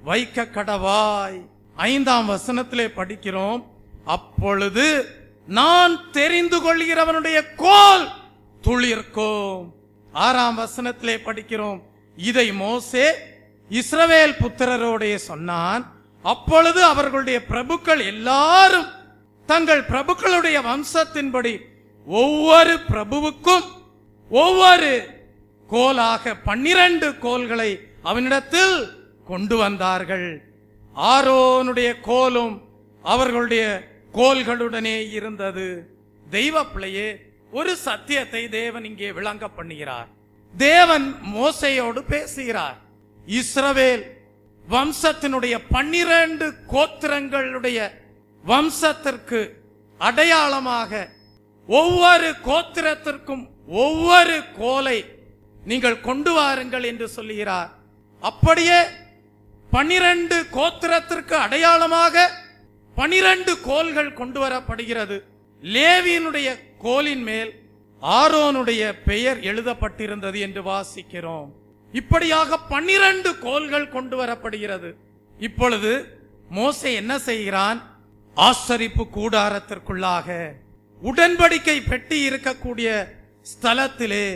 வைக்க கடவாய். 5ஆம் வசனத்திலே படிக்கிறோம், அப்பொழுது நான் தெரிந்து கொள்கிறவனுடைய கோல் துளிர்க்கும். 6ஆம் வசனத்திலே படிக்கிறோம், இதை மோசே இஸ்ரவேல் புத்திரரோடே சொன்னான். அப்பொழுது அவர்களுடைய பிரபுக்கள் எல்லாரும் தங்கள் பிரபுக்களுடைய வம்சத்தின்படி ஒவ்வொரு பிரபுவுக்கும் ஒவ்வொரு கோலாக 12 கோல்களை அவனிடத்தில் கொண்டு வந்தார்கள். ஆரோனுடைய கோலும் அவர்களுடைய கோல்களுடனே இருந்தது. தெய்வ பிள்ளையே, ஒரு சத்தியத்தை தேவன் இங்கே விளங்க பண்ணுகிறார். தேவன் மோசேயோடு பேசுகிறார். இஸ்ரவேல் வம்சத்தினுடைய 12 கோத்திரங்களுடைய வம்சத்திற்கு அடையாளமாக ஒவ்வொரு கோத்திரத்திற்கும் ஒவ்வொரு கோலை நீங்கள் கொண்டு வாருங்கள் என்று சொல்லுகிறார். அப்படியே 12 கோத்திரத்திற்கு அடையாளமாக 12 கோல்கள் கொண்டு வரப்படுகிறது. லேவியினுடைய கோலின் மேல் ஆரோனுடைய பெயர் எழுதப்பட்டிருந்தது என்று வாசிக்கிறோம். இப்படியாக 12 கோல்கள் கொண்டு வரப்படுகிறது. இப்பொழுது மோசே என்ன செய்கிறான்? ஆசரிப்பு கூடாரத்திற்குள்ளாக உடன்படிக்கை பெட்டி இருக்கக்கூடிய ஸ்தலத்திலே,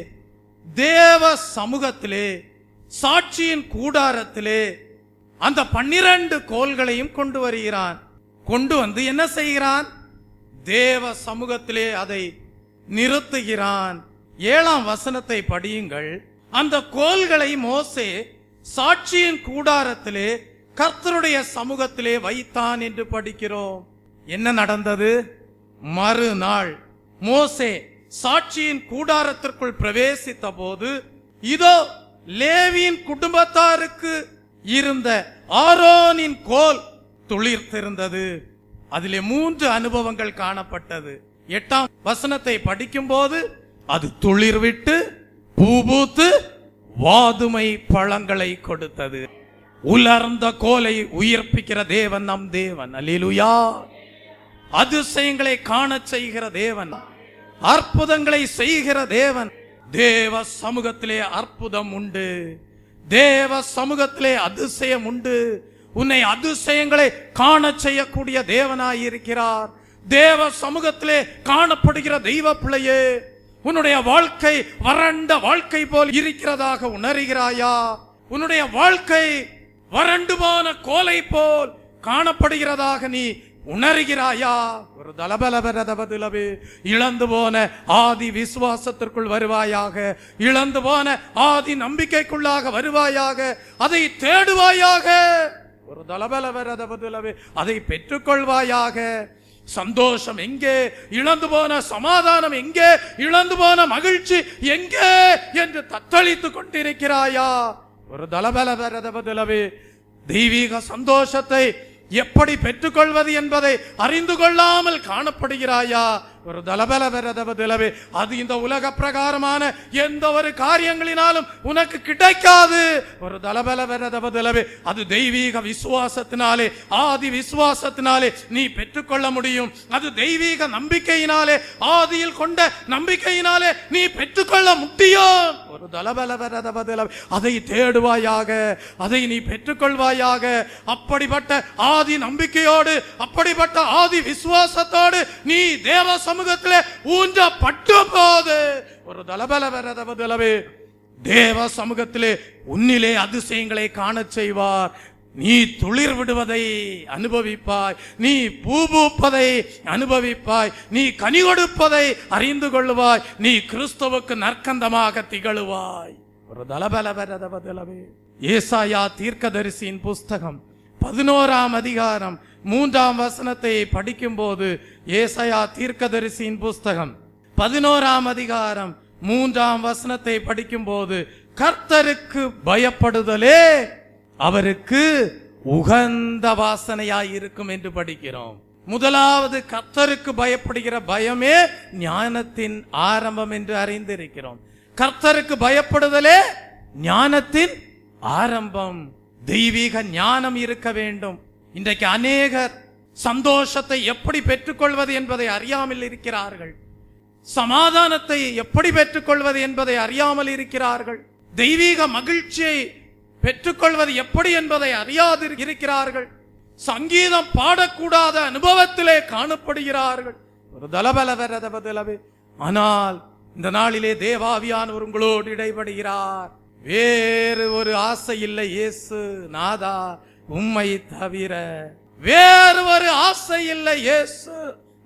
தேவ சமூகத்திலே, சாட்சியின் கூடாரத்திலே அந்த 12 கோல்களையும் கொண்டு வருகிறான். கொண்டு வந்து என்ன செய்கிறான்? தேவ சமூகத்திலே அதை நிறுத்துகிறான். 7ஆம் வசனத்தை படியுங்கள். அந்த கோல்களை மோசே சாட்சியின் கூடாரத்திலே கர்த்தருடைய சமூகத்திலே வைத்தான் என்று படிக்கிறோம். என்ன நடந்தது? மறுநாள் மோசே சாட்சியின் கூடாரத்திற்குள் பிரவேசித்த போது இதோ லேவியின் குடும்பத்தாருக்கு இருந்த ஆரோனின் கோல் துளிர்த்திருந்தது. அதிலே 3 அனுபவங்கள் காணப்பட்டது. 8ஆம் வசனத்தை படிக்கும் போது அது துளிர்விட்டு பூபூத்து வாதுமை பழங்களை கொடுத்தது. உலர்ந்த கோலை உயிர்ப்பிக்கிற தேவன் நம் தேவன். அல்லேலூயா. அதிசயங்களை காண செய்கிற தேவன், அற்புதங்களை செய்கிற தேவன். தேவ சமூகத்திலே அற்புதம் உண்டு, தேவ சமூகத்திலே அதிசயம் உண்டு. உன்னை அதிசயங்களை காண செய்யக்கூடிய தேவனாய் இருக்கிறார். தேவ சமூகத்திலே காணப்படுகிற தெய்வ பிள்ளையே, உன்னுடைய வாழ்க்கை வறண்ட வாழ்க்கை போல் இருக்கிறதாக உணர்கிறாயா? உன்னுடைய வாழ்க்கை வறண்டு போன கோலை போல் காணப்படுகிறதாக நீ உணர்கிறாயா? ஒரு தலபலபரதபதுலவே இழந்து போன ஆதி விசுவாசத்திற்குள் வருவாயாக, இழந்து போன ஆதி நம்பிக்கைக்குள்ளாக வருவாயாக, அதை தேடுவாயாக. ஒரு தலபலபரதபதுலவே அதை பெற்றுக்கொள்வாயாக. சந்தோஷம் எங்கே? இழந்து போன சமாதானம் எங்கே? இழந்து போன மகிழ்ச்சி எங்கே என்று தத்தளித்துக் கொண்டிருக்கிறாயா? ஒரு தலபலபரதபதுலவே தெய்வீக சந்தோஷத்தை எப்படி பெற்றுக்கொள்வது என்பதை அறிந்து கொள்ளாமல் காணப்படுகிறாயா? ஒரு தலபலபரதபதிலவே அது இந்த உலக பிரகாரமான எந்த ஒரு காரியங்களினாலும் உனக்கு கிடைக்காது. ஒரு தலபலபரதபதிலவே அது தெய்வீக விசுவாசத்தினாலே, ஆதி விசுவாசத்தினாலே நீ பெற்றுக்கொள்ள முடியும். அது தெய்வீக நம்பிக்கையினாலே, ஆதியில் கொண்ட நம்பிக்கையினாலே நீ பெற்றுக்கொள்ள முடியும். ஒரு தலபலபரதபதிலவே அதை தேடுவாயாக, அதை நீ பெற்றுக்கொள்வாயாக. அப்படிப்பட்ட ஆதி நம்பிக்கையோடு, அப்படிப்பட்ட ஆதி விசுவாசத்தோடு நீ தேவ சமூகத்திலே ஊன்றப்பட்ட போது ஒரு தலபலபரதபதிலவே தேவ சமூகத்திலே உன்னிலே அதிசயங்களை காணச் செய்வார். நீ துளிர் விடுவதை அனுபவிப்பாய், நீ பூ பூப்பதை அனுபவிப்பாய், நீ கனி கொடுப்பதை அறிந்து கொள்ளுவாய், நீ கிறிஸ்துவுக்கு நற்கந்தமாக திகழுவாய். ஒரு தலபலபரதபதிலவே ஏசாயா தீர்க்கதரிசியின் புஸ்தகம் 11ஆம் அதிகாரம் 3ஆம் வசனத்தை படிக்கும் போது, ஏசாயா தீர்க்கதரிசியின் புஸ்தகம் 11ஆம் அதிகாரம் 3ஆம் வசனத்தை படிக்கும் போது, கர்த்தருக்கு பயப்படுதலே அவருக்கு உகந்த வாசனையாய் இருக்கும் என்று படிக்கிறோம். முதலாவது கர்த்தருக்கு பயப்படுகிற பயமே ஞானத்தின் ஆரம்பம் என்று அறிந்திருக்கிறோம். கர்த்தருக்கு பயப்படுதலே ஞானத்தின் ஆரம்பம். தெய்வீக ஞானம் இருக்க வேண்டும். இன்றைக்கு அநேகர் சந்தோஷத்தை எப்படி பெற்றுக்கொள்வது என்பதை அறியாமல் இருக்கிறார்கள். சமாதானத்தை எப்படி பெற்றுக்கொள்வது என்பதை அறியாமல் இருக்கிறார்கள். தெய்வீக மகிழ்ச்சியை பெற்றுக்கொள்வது எப்படி என்பதை அறியாது இருக்கிறார்கள். சங்கீதம் பாடக்கூடாத அனுபவத்திலே காணப்படுகிறார்கள். ஒரு தலபலபரதபதிலவே ஆனால் இந்த நாளிலே தேவாவியானவர் உங்களோடு இடைபடுகிறார். வேறு ஒரு ஆசை இல்லை இயேசு நாதா உம்மை தவிர, வேறு ஒரு ஆசை இல்லை இயேசு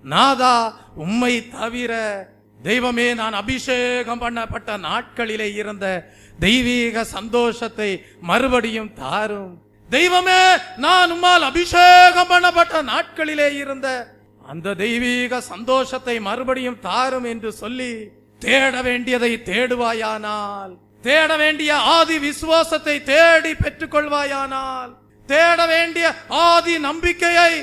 நாதா உம்மை தவிர. தெய்வமே, நான் அபிஷேகம் பண்ணப்பட்ட நாட்களிலே இருந்த தெய்வீக சந்தோஷத்தை மறுபடியும் தாரும். தெய்வமே, நான் உம்மால் அபிஷேகம் பண்ணப்பட்ட நாட்களிலே இருந்த அந்த தெய்வீக சந்தோஷத்தை மறுபடியும் தாரும் என்று சொல்லி தேட வேண்டியதை தேடுவாயானால், தேட வேண்டிய ஆதி விசுவாசத்தை தேடி பெற்றுக் கொள்வாயானால், தேட வேண்டிய ஆதி நம்பிக்கையை,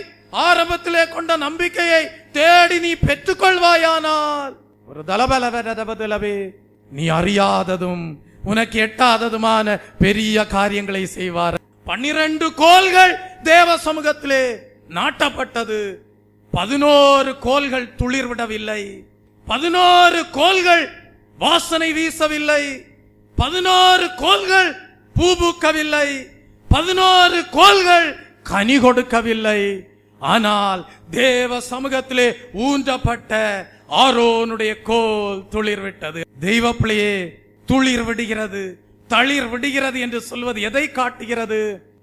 ஆரம்பத்திலே கொண்ட நம்பிக்கையை தேடி நீ பெற்றுக் கொள்வாயானால் ஒரு தலபலபரதபதிலவே நீ அறியாததும் உனக்கு எட்டாததுமான பெரிய காரியங்களை செய்வார். 12 கோல்கள் தேவ சமூகத்திலே நாட்டப்பட்டது. 11 கோல்கள் துளிர் விடவில்லை, 11 கோல்கள் வாசனை வீசவில்லை, 11 கோல்கள் பூ பூக்கவில்லை, 11 கோல்கள் கனி கொடுக்கவில்லை. ஆனால் தேவ சமூகத்திலே ஊன்றப்பட்ட ஆரோனுடைய கோல் துளிர் விட்டது. தெய்வ பிள்ளையே, துளிர் விடுகிறது, தளிர் விடுகிறது என்று சொல்வது எதை காட்டுகிறது?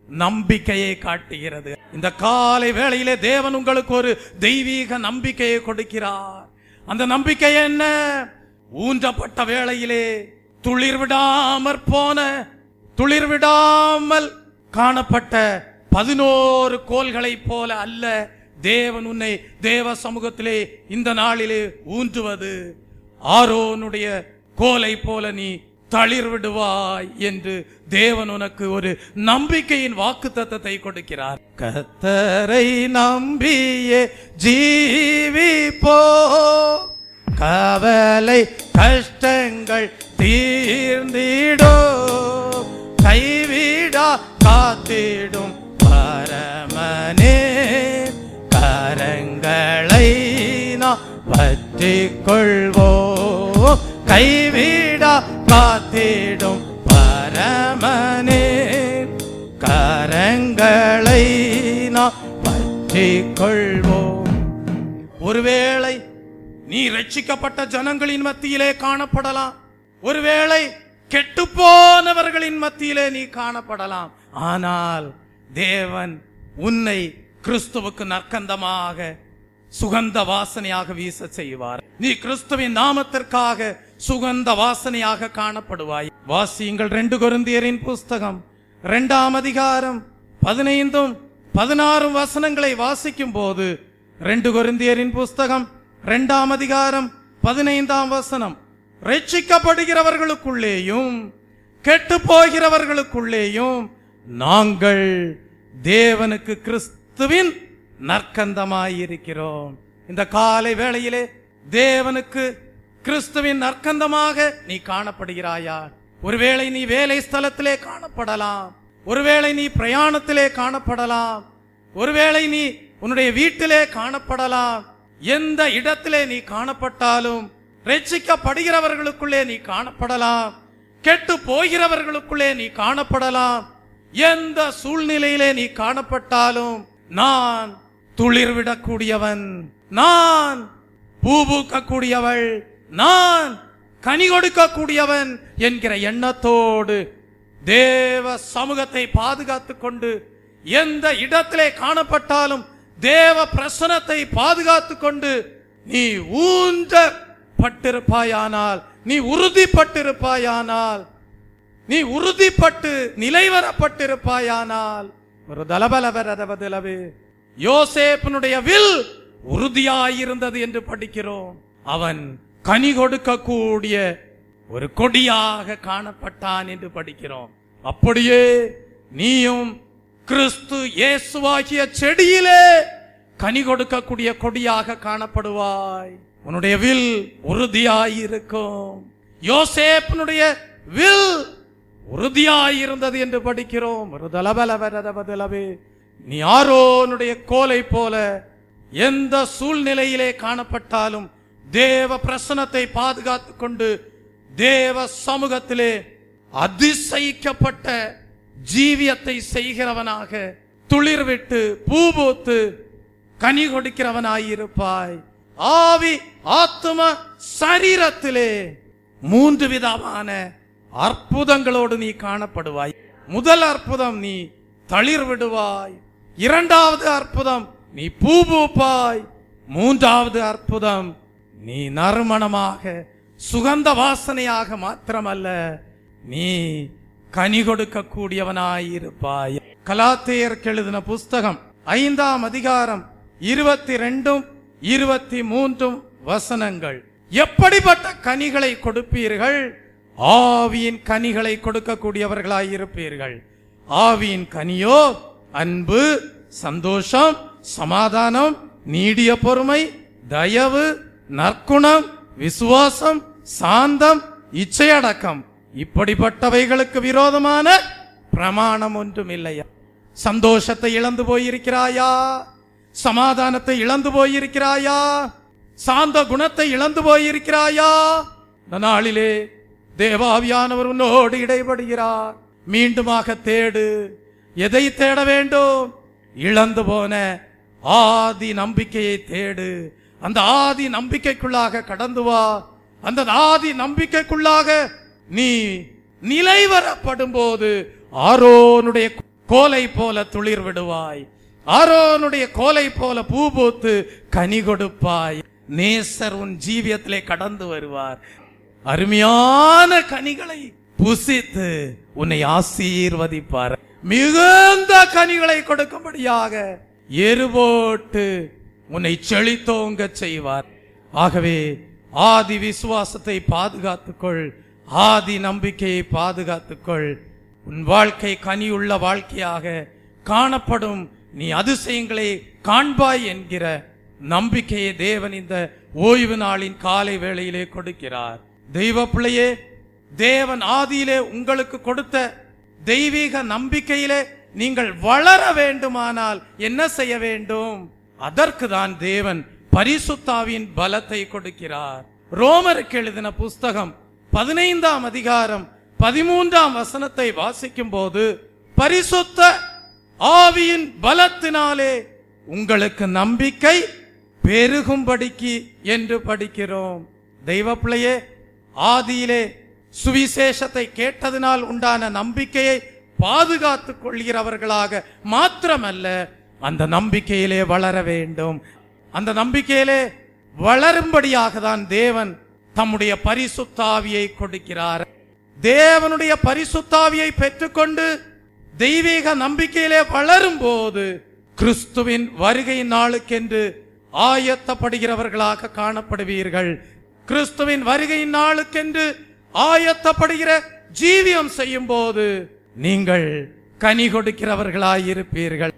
நம்பிக்கையை காட்டுகிறது. இந்த காலை வேளையிலே தேவன் உங்களுக்கு ஒரு தெய்வீக நம்பிக்கையை கொடுக்கிறார். அந்த நம்பிக்கை என்ன? ஊன்றப்பட்ட வேளையிலே துளிர் விடாமல் காணப்பட்ட 11 கோல்களை போல அல்ல தேவன் உன்னை தேவ சமூகத்திலே இந்த நாளிலே ஊன்றுவது. ஆரோனுடைய கோலை போல நீ தளிர் விடுவாய் என்று தேவன் உனக்கு ஒரு நம்பிக்கையின் வாக்குத்தத்தத்தை கொடுக்கிறார். கர்த்தரை நம்பியே ஜீவிப்போ, கவலை கஷ்டங்கள் தீர்ந்திடோ, கைவிடா காத்திடும் பரமனே, கரங்களை நாம் பற்றிக் கொள்வோம், கைவிடா காத்திடும் பரமனே, கரங்களை நாம் பற்றிக் கொள்வோம். ஒருவேளை நீ ரட்சிக்கப்பட்ட ஜனங்களின் மத்தியிலே காணப்படலாம், ஒருவேளை கெட்டுப்போனவர்களின் மத்தியிலே நீ காணப்படலாம். ஆனால் தேவன் உன்னை கிறிஸ்துவுக்கு நற்கந்தமாக சுகந்த வாசனையாக வீச செய்வார். நீ கிறிஸ்துவின் நாமத்திற்காக சுகந்த வாசனையாக காணப்படுவாய். வாசியுங்கள் 2 கொரிந்தியரின் புஸ்தகம் 2ஆம் அதிகாரம் 15 16 வசனங்களை வாசிக்கும் போது, 2 கொரிந்தியரின் புஸ்தகம் 2ஆம் அதிகாரம் 15ஆம் வசனம், ரட்சிக்கப்படுகிறவர்களுக்குள்ளேயும் கெட்டு போகிறவர்களுக்குள்ளேயும் நாங்கள் தேவனுக்கு கிறிஸ்துவின் நற்கந்தமாயிருக்கிறோம். இந்த காலை வேளையிலே தேவனுக்கு கிறிஸ்துவின் நற்கந்தமாக நீ காணப்படுகிறாயா? ஒருவேளை நீ வேலை ஸ்தலத்திலே காணப்படலாம், ஒருவேளை நீ பிரயாணத்திலே காணப்படலாம், ஒருவேளை நீ உன்னுடைய வீட்டிலே காணப்படலாம். எந்த இடத்திலே நீ காணப்பட்டாலும் ரட்சிக்கப்படுகிறவர்களுக்குள்ளே நீ காணப்படலாம், கெட்டு போகிறவர்களுக்குள்ளே நீ காணப்படலாம். எந்த சூழ்நிலையிலே நீ காணப்பட்டாலும் நான் துளிர்விடக்கூடியவன், நான் பூபூக்கக்கூடியவள், நான் கனி கொடுக்கக்கூடியவன் என்கிற எண்ணத்தோடு தேவ சமூகத்தை பாதுகாத்துக் கொண்டு எந்த இடத்திலே காணப்பட்டாலும் தேவ பிரசனத்தை பாதுகாத்துக் கொண்டு நீ ஊன்றப்பட்டிருப்பாயானால், நீ உறுதிப்பட்டிருப்பாயானால், நீ உறுதிப்பட்டு நிலைவரப்பட்டிருப்பாயானால், ஒரு தலபலவரதவதிலவே யோசேப்பினுடைய வில் உறுதியாயிருந்தது என்று படிக்கிறோம். அவன் கனி கொடுக்கக்கூடிய ஒரு கொடியாக காணப்பட்டான் என்று படிக்கிறோம். அப்படியே நீயும் கிறிஸ்து இயேசுவாகிய செடியிலே கனி கொடுக்கக்கூடிய கொடியாக காணப்படுவாய். உன்னுடைய வில் உறுதியாயிருக்கும். யோசேப்பினுடைய வில் உறுதியாயிருந்தது என்று படிக்கிறோம். ஒரு தலபலவரதவதிலவே நீ ஆரோனுடைய கோலை போல எந்த சூழ்நிலையிலே காணப்பட்டாலும் தேவ பிரசனத்தை பாதுகாத்துக் கொண்டு தேவ சமூகத்திலே அதிசயிக்கப்பட்ட ஜீவியத்தை செய்கிறவனாக துளிர்விட்டு பூபூத்து கனி கொடுக்கிறவனாயிருப்பாய். ஆவி ஆத்தும சரீரத்திலே 3 விதமான அற்புதங்களோடு நீ காணப்படுவாய். முதல் அற்புதம் நீ தளிர் விடுவாய், இரண்டாவது அற்புதம் நீ பூபூப்பாய், மூன்றாவது அற்புதம் நீ நறுமணமாக சுகந்த வாசனையாக மாத்திரமல்ல நீ கனி கொடுக்க கூடியவனாயிருப்பாய். கலாத்தியருக்கு எழுதின புஸ்தகம் 5ஆம் அதிகாரம் 22, 23 வசனங்கள். எப்படிப்பட்ட கனிகளை கொடுப்பீர்கள்? ஆவியின் கனிகளை கொடுக்கக்கூடியவர்களாயிருப்பீர்கள். ஆவியின் கனியோ அன்பு, சந்தோஷம், சமாதானம், நீடிய பொறுமை, தயவு, நற்குணம், விசுவாசம், சாந்தம், இச்சையடக்கம். இப்படிப்பட்டவைகளுக்கு விரோதமான பிரமாணம் ஒன்றும் இல்லையா? சந்தோஷத்தை இழந்து போயிருக்கிறாயா? சமாதானத்தை இழந்து போயிருக்கிறாயா? சாந்த குணத்தை இழந்து போயிருக்கிறாயா? இந்த நாளிலே தேவாவியானவர் உன்னோடு இடைபடுகிறார். மீண்டுமாக தேடு. எதை தேட வேண்டும்? இழந்து போன ஆதி நம்பிக்கையை தேடு. அந்த ஆதி நம்பிக்கைக்குள்ளாக கடந்து வா. அந்த ஆதி நம்பிக்கைக்குள்ளாக நீ நிலைவரப்படும் போது ஆரோனுடைய கோலை போல துளிர் விடுவாய், ஆரோனுடைய கோலை போல பூபூத்து கனி கொடுப்பாய். நேசர் உன் ஜீவியத்திலே கடந்து வருவார். அருமையான கனிகளை புசித்து உன்னை ஆசீர்வதிப்பார். மிகுந்த கனிகளை கொடுக்கும்படியாக எருபோட்டு உன்னை செழித்தோங்க செய்வார். ஆகவே ஆதி விசுவாசத்தை பாதுகாத்துக்கொள், ஆதி நம்பிக்கையை பாதுகாத்துக்கொள். உன் வாழ்க்கை கனியுள்ள வாழ்க்கையாக காணப்படும். நீ அதிசயங்களை காண்பாய் என்கிற நம்பிக்கையை தேவன் இந்த ஓய்வு நாளின் காலை வேளையிலே கொடுக்கிறார். தெய்வ பிள்ளையே, தேவன் ஆதியிலே உங்களுக்கு கொடுத்த தெய்வீக நம்பிக்கையிலே நீங்கள் வளர வேண்டுமானால் என்ன செய்ய வேண்டும்? அதற்கு தான் தேவன் பரிசுத்தாவின் பலத்தை கொடுக்கிறார். ரோமருக்கு எழுதின புஸ்தகம் 15ஆம் அதிகாரம் 13ஆம் வசனத்தை வாசிக்கும் போது பரிசுத்த ஆவியின் பலத்தினாலே உங்களுக்கு நம்பிக்கை பெருகும்படிக்கு என்று படிக்கிறோம். தெய்வ பிள்ளையே, ஆதியிலே சுவிசேஷத்தை கேட்டதினால் உண்டான நம்பிக்கையை பாதுகாத்துக் கொள்கிறவர்களாக மாத்திரமல்ல, அந்த நம்பிக்கையிலே வளர வேண்டும். அந்த நம்பிக்கையிலே வளரும்படியாக தான் தேவன் தம்முடைய பரிசுத்தாவியை கொடுக்கிறார். தேவனுடைய பரிசுத்தாவியை பெற்றுக்கொண்டு தெய்வீக நம்பிக்கையிலே வளரும் போது கிறிஸ்துவின் வருகை நாளுக்கென்று ஆயத்தப்படுகிறவர்களாக காணப்படுவீர்கள். கிறிஸ்துவின் வருகை நாளுக்கென்று ஆயத்தப்படுகிற ஜீவியம் செய்யும் போது நீங்கள் கனி கொடுக்கிறவர்களாயிருப்பீர்கள்.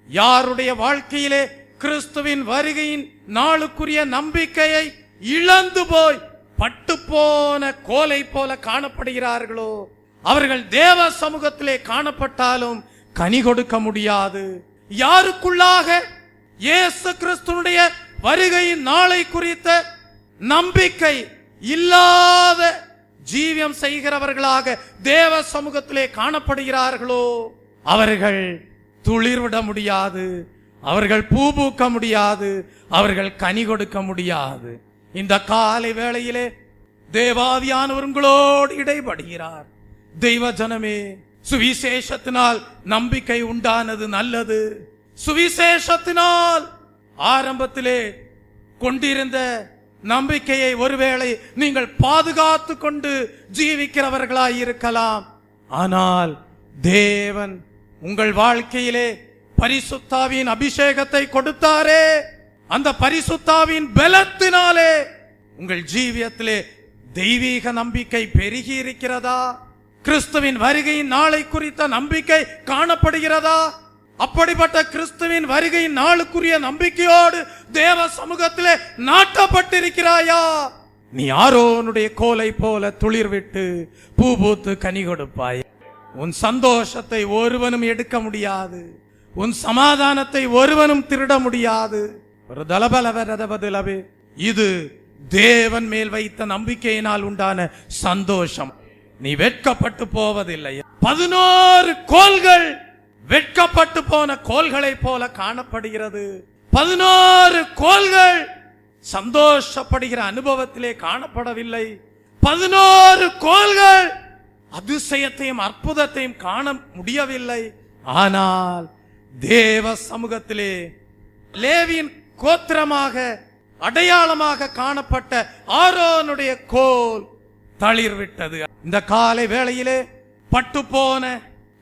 யாருடைய வாழ்க்கையிலே கிறிஸ்துவின் வருகையின் நாளுக்குரிய நம்பிக்கையை இழந்து போய் பட்டுப்போன கோலை போல காணப்படுகிறார்களோ அவர்கள் தேவ சமூகத்திலே காணப்பட்டாலும் கனி கொடுக்க முடியாது. யாருக்குள்ளாக இயேசு கிறிஸ்துனுடைய வருகையின் நாளை குறித்த நம்பிக்கை இல்லாத ஜீவியம் செய்கிறவர்களாக தேவ சமூகத்திலே காணப்படுகிறார்களோ அவர்கள் துளிர்விட முடியாது, அவர்கள் பூ பூக்க முடியாது, அவர்கள் கனி கொடுக்க முடியாது. இந்த காலை வேளையிலே தேவாவியானவர் உங்களோடு இடைபடுகிறார். தெய்வ ஜனமே, சுவிசேஷத்தினால் நம்பிக்கை உண்டானது நல்லது. சுவிசேஷத்தினால் ஆரம்பத்திலே கொண்டிருந்த நம்பிக்கையை ஒருவேளை நீங்கள் பாதுகாத்து கொண்டு ஜீவிக்கிறவர்களாய் இருக்கலாம். ஆனால் தேவன் உங்கள் வாழ்க்கையிலே பரிசுத்தாவின் அபிஷேகத்தை கொடுத்தாரே, அந்த பரிசுத்தாவின் பலத்தினாலே உங்கள் ஜீவியத்திலே தெய்வீக நம்பிக்கை பெருகி இருக்கிறதா? கிறிஸ்துவின் வருகையின் நாளை குறித்த நம்பிக்கை காணப்படுகிறதா? அப்படிப்பட்ட கிறிஸ்துவின் வருகையின் நாளுக்குரிய நம்பிக்கையோடு தேவ சமூகத்திலே நாட்டப்பட்டிருக்கிறாயா? நீ ஆரோனுடைய கோலை போல துளிர் விட்டு பூ பூத்து கனி கொடுப்பாய். உன் சந்தோஷத்தை ஒருவனும் எடுக்க முடியாது, உன் சமாதானத்தை ஒருவனும் திருட முடியாது. ஒரு தலபலவரதபதிலவே இது தேவன் மேல் வைத்த நம்பிக்கையினால் உண்டான சந்தோஷம். நீ வெட்கப்பட்டு போவதில்லை. 11 கோல்கள் வெட்கப்பட்டு போன கோல்களை போல காணப்படுகிறது. 11 கோல்கள் சந்தோஷப்படுகிற அனுபவத்திலே காணப்படவில்லை. 11 கோல்கள் அதிசயத்தையும் அற்புதத்தையும் காண முடியவில்லை. ஆனால் தேவ சமூகத்திலே லேவியின் கோத்திரமாக அடையாளமாக காணப்பட்ட ஆரோனுடைய கோல் தளிர் விட்டது. இந்த காலை வேளையிலே பட்டுப்போன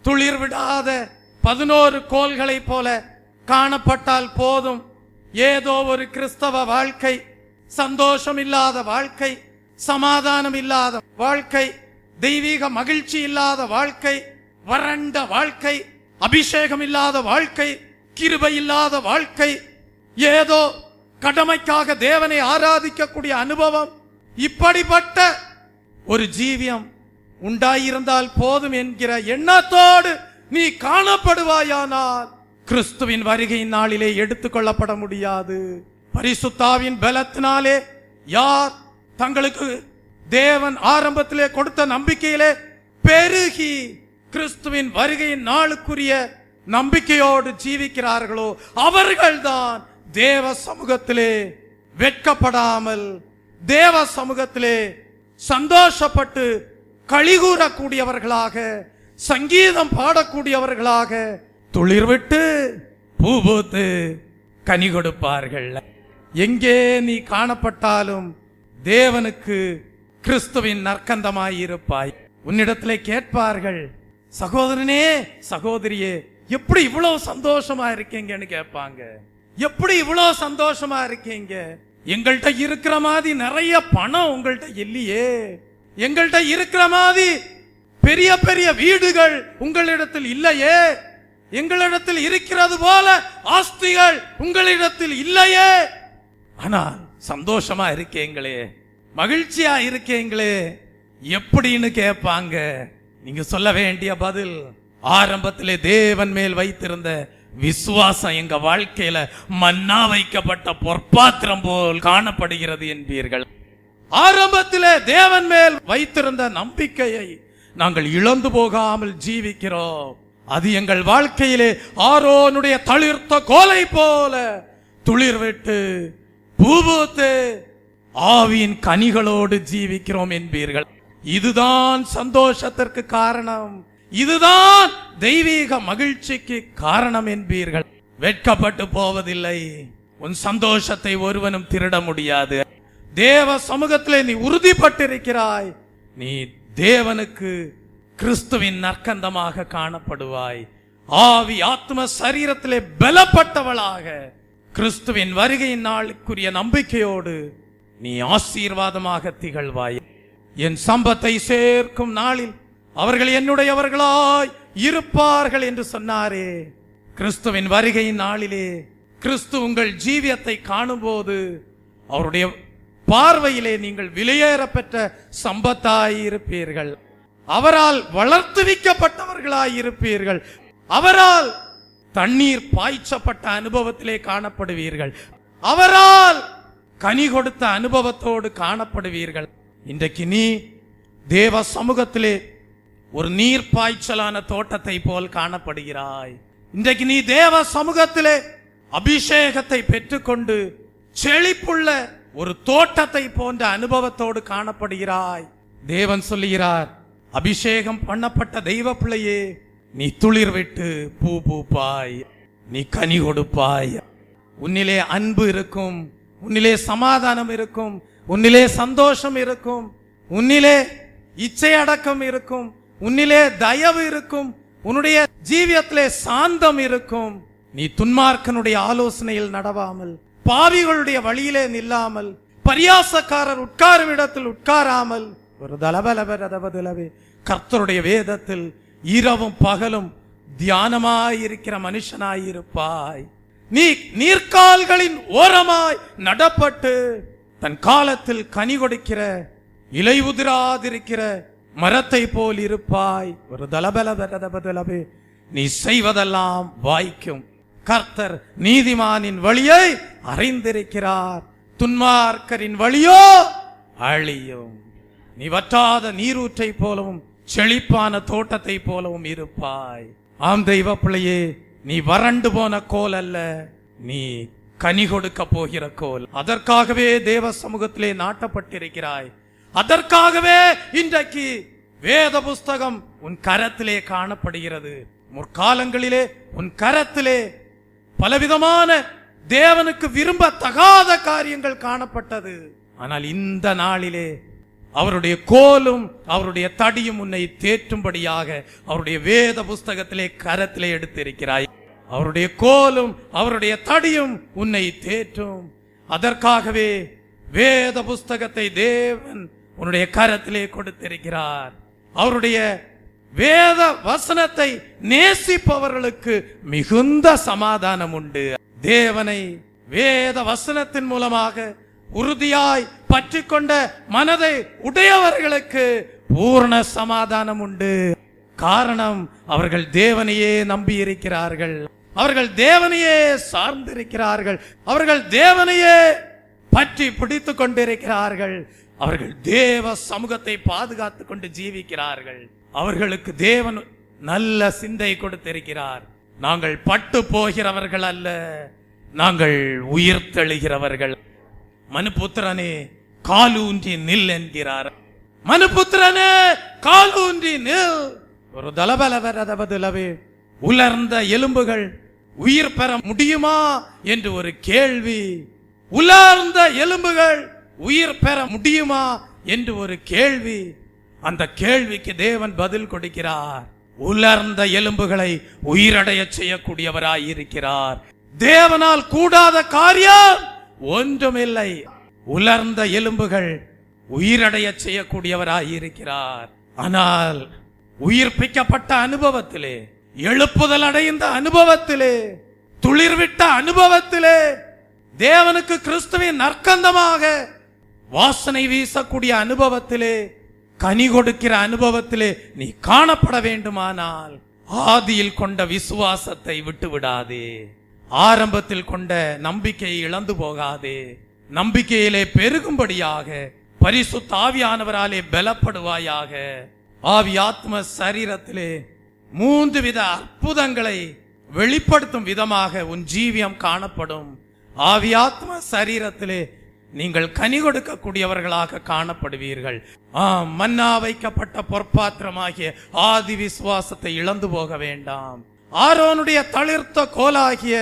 துளிர் விடாத 11 கோல்களை போல காணப்பட்டால் போதும். ஏதோ ஒரு கிறிஸ்தவ வாழ்க்கை, சந்தோஷம் இல்லாத வாழ்க்கை, சமாதானம் இல்லாத வாழ்க்கை, தெய்வீக மகிழ்ச்சி இல்லாத வாழ்க்கை, வறண்ட வாழ்க்கை, அபிஷேகம் இல்லாத வாழ்க்கை, கிருபை இல்லாத வாழ்க்கை, ஏதோ கடமைக்காக தேவனை ஆராதிக்கக்கூடிய அனுபவம், இப்படிப்பட்ட ஒரு ஜீவியம் உண்டாயிருந்தால் போதும் என்கிற எண்ணத்தோடு நீ காணப்படுவாயானால் கிறிஸ்துவின் வருகையின் நாளிலே எடுத்துக்கொள்ளப்பட முடியாது. பரிசுத்தாவின் பலத்தினாலே யார் தங்களுக்கு தேவன் ஆரம்பத்திலே கொடுத்த நம்பிக்கையிலே பெருகி கிறிஸ்துவின் வருகையின் நாளுக்குரிய நம்பிக்கையோடு ஜீவிக்கிறார்களோ அவர்கள்தான் தேவ சமூகத்திலே வெட்கப்படாமல் தேவ சமூகத்திலே சந்தோஷப்பட்டு களிகூறக்கூடியவர்களாக, சங்கீதம் பாடக்கூடியவர்களாக, துளிர்விட்டு பூ பூத்து கனி கொடுப்பார்கள். எங்கே நீ காணப்பட்டாலும் தேவனுக்கு கிறிஸ்துவின் நற்கந்தமாயிருப்பாய். உன்னிடத்திலே கேட்பார்கள், சகோதரனே சகோதரியே எப்படி இவ்வளவு சந்தோஷமா இருக்கீங்கன்னு கேட்பாங்க. எப்படி இவ்வளவு சந்தோஷமா இருக்கீங்க? எங்கள்கிட்ட இருக்கிற மாதிரி நிறைய பணம் உங்கள்கிட்ட இல்லையே, எங்கள்கிட்ட இருக்கிற மாதிரி பெரிய பெரிய வீடுகள் உங்களிடத்தில் இல்லையே, எங்களிடத்தில் இருக்கிறது போல ஆஸ்திகள் உங்களிடத்தில் இல்லையே, ஆனால் சந்தோஷமா இருக்கீங்களே, மகிழ்ச்சியா இருக்கீங்களே எப்படின்னு கேட்பாங்க. நீங்க சொல்ல வேண்டிய பதில், ஆரம்பத்திலே தேவன் மேல் வைத்திருந்த விசுவாசம் எங்க வாழ்க்கையில மன்னா வைக்கப்பட்ட பொற்பாத்திரம் போல் காணப்படுகிறது என்பீர்கள். ஆரம்பத்திலே தேவன் மேல் வைத்திருந்த நம்பிக்கையை நாங்கள் இழந்து போகாமல் ஜீவிக்கிறோம். அது எங்கள் வாழ்க்கையிலே ஆரோனுடைய தளிர்த்த கோலை போல துளிர் விட்டு பூபூத்து ஆவியின் கனிகளோடு ஜீவிக்கிறோம் என்பீர்கள். இதுதான் சந்தோஷத்திற்கு காரணம், இதுதான் தெய்வீக மகிழ்ச்சிக்கு காரணம் என்பீர்கள். வெட்கப்பட்டு போவதில்லை. உன் சந்தோஷத்தை ஒருவனும் திருட முடியாது. தேவ சமூகத்திலே நீ உறுதிப்பட்டிருக்கிறாய். நீ தேவனுக்கு கிறிஸ்துவின் நற்கந்தமாக காணப்படுவாய். ஆவி ஆத்ம சரீரத்திலே பலப்பட்டவளாக கிறிஸ்துவின் வருகையின் நாளுக்குரிய நம்பிக்கையோடு நீ ஆசீர்வாதமாக திகழ்வாய். என் சம்பத்தை சேர்க்கும் நாளில் அவர்கள் என்னுடையவர்களாய் இருப்பார்கள் என்று சொன்னாரே. கிறிஸ்துவின் வருகையின் நாளிலே கிறிஸ்து உங்கள் ஜீவியத்தை காணும் போது அவருடைய பார்வையிலே நீங்கள் விலையேற பெற்ற சம்பத்தாயிருப்பீர்கள். அவரால் வளர்த்துவிக்கப்பட்டவர்களாயிருப்பீர்கள். அவரால் தண்ணீர் பாய்ச்சப்பட்ட அனுபவத்திலே காணப்படுவீர்கள். அவரால் கனி கொடுத்த அனுபவத்தோடு காணப்படுவீர்கள். இன்றைக்கு நீ தேவ சமூகத்திலே ஒரு நீர் பாய்ச்சலான தோட்டத்தை போல் காணப்படுகிறாய். இன்றைக்கு நீ தேவ சமூகத்திலே அபிஷேகத்தை பெற்றுக்கொண்டு செழிப்புள்ள ஒரு தோட்டத்தை போன்ற அனுபவத்தோடு காணப்படுகிறாய். தேவன் சொல்லுகிறார், அபிஷேகம் பண்ணப்பட்ட தெய்வ பிள்ளையே, நீ துளிர் விட்டு பூ பூப்பாய், நீ கனி கொடுப்பாய். உன்னிலே அன்பு இருக்கும், உன்னிலே சமாதானம் இருக்கும், உன்னிலே சந்தோஷம் இருக்கும், உன்னிலே இச்சை அடக்கம் இருக்கும், உன்னிலே தயவு இருக்கும், உன்னுடைய ஜீவியத்திலே சாந்தம் இருக்கும். நீ துன்மார்க்கனுடைய ஆலோசனையில் நடவாமல், பாவிகளுடைய வழியிலே நில்லாமல், பரியாசக்காரர் உட்காரும் இடத்தில் உட்காராமல், ஒரு தலபலவே கர்த்தருடைய வேதத்தில் இரவும் பகலும் தியானமாயிருக்கிற மனுஷனாயிருப்பாய். நீ நீர்க்கால்களின் ஓரமாய் நடப்பட்டு தன் காலத்தில் கனி கொடுக்கிற இலை உதிராதிருக்கிற மரத்தை போல் இருப்பாய். ஒரு தலபலவே நீ செய்வதெல்லாம் வாய்க்கும். கர்த்தர் நீதிமானின் வழியை அறிந்திருக்கிறார், துன்மார்க்கரின் வழியோ அழியும். நீ வற்றாத நீரூற்றை போலவும் செழிப்பான தோட்டத்தை போலவும் இருப்பாய். ஆம் தெய்வ பிள்ளையே, நீ வறண்டு போன கோல் அல்ல, நீ கனி கொடுக்க போகிற கோல். அதற்காகவே தேவ சமூகத்திலே நாட்டப்பட்டிருக்கிறாய். அதற்காகவே இன்றைக்கு வேத புஸ்தகம் உன் கரத்திலே காணப்படுகிறது. முற்காலங்களிலே உன் கரத்திலே பலவிதமான தேவனுக்கு விரும்பத்தகாத காரியங்கள் காணப்பட்டது. ஆனால் இந்த நாளிலே அவருடைய கோலும் அவருடைய தடியும் உன்னை தேற்றும்படியாக அவருடைய வேத புஸ்தகத்திலே கரத்திலே எடுத்திருக்கிறாய். அவருடைய கோலும் அவருடைய தடியும் உன்னை தேற்றும். அதற்காகவே வேத புஸ்தகத்தை தேவன் உன்னுடைய கரத்திலே கொடுத்திருக்கிறார். அவருடைய வேத வசனத்தை நேசிப்பவர்களுக்கு மிகுந்த சமாதானம் உண்டு. தேவனை வேத வசனத்தின் மூலமாக உறுதியாய் பற்றி கொண்ட மனதை உடையவர்களுக்கு பூர்ண சமாதானம் உண்டு. காரணம், அவர்கள் தேவனையே நம்பி இருக்கிறார்கள், அவர்கள் தேவனையே சார்ந்திருக்கிறார்கள், அவர்கள் தேவனையே பற்றி பிடித்துக் கொண்டிருக்கிறார்கள், அவர்கள் தேவ சமூகத்தை பாதுகாத்துக் கொண்டு ஜீவிக்கிறார்கள். அவர்களுக்கு தேவன் நல்ல சிந்தை கொடுத்திருக்கிறார். நாங்கள் பட்டு போகிறவர்கள் அல்ல, நாங்கள் உயிர் தெழுகிறவர்கள். மனுபுத்திரனே காலூன்றி நில் என்கிறார். மனுபுத்திரனே காலூன்றி நில். ஒரு தலபலவே உலர்ந்த எலும்புகள் உயிர் பெற முடியுமா என்று ஒரு கேள்வி. உலர்ந்த எலும்புகள் உயிர் பெற முடியுமா என்று ஒரு கேள்வி. அந்த கேள்விக்கு தேவன் பதில் கொடுக்கிறார். உலர்ந்த எலும்புகளை உயிரடைய செய்யக்கூடியவராய் இருக்கிறார். தேவனால் கூடாத காரியம் ஒன்றுமில்லை. உலர்ந்த எலும்புகள் உயிரடைய செய்யக்கூடியவராய் இருக்கிறார். ஆனால் உயிர்ப்பிக்கப்பட்ட அனுபவத்திலே, எழுப்புதல் அடைந்த அனுபவத்திலே, துளிர்விட்ட அனுபவத்திலே, தேவனுக்கு கிறிஸ்துவின் நற்கந்தமாக வாசனை வீசக்கூடிய அனுபவத்திலே, கனி கொடுக்கிற அனுபவத்திலே நீ காணப்பட வேண்டுமானால் ஆதியில் கொண்ட விசுவாசத்தை விட்டு விடாதே. ஆரம்பத்தில் கொண்ட நம்பிக்கையை இழந்து போகாதே. நம்பிக்கையிலே பெருகும்படியாக பரிசுத்த ஆவியானவராலே பலப்படுவாயாக. ஆவி ஆத்ம சரீரத்திலே 3 வித அற்புதங்களை வெளிப்படுத்தும் விதமாக உன் ஜீவியம் காணப்படும். ஆவி ஆத்ம சரீரத்திலே நீங்கள் கனி கொடுக்கக்கூடியவர்களாக காணப்படுவீர்கள். மன்னா வைக்கப்பட்ட பொற்பாத்திரமாகிய ஆதி விசுவாசத்தை இழந்து போக வேண்டாம். ஆரோனுடைய தளிர்த்த கோலாகிய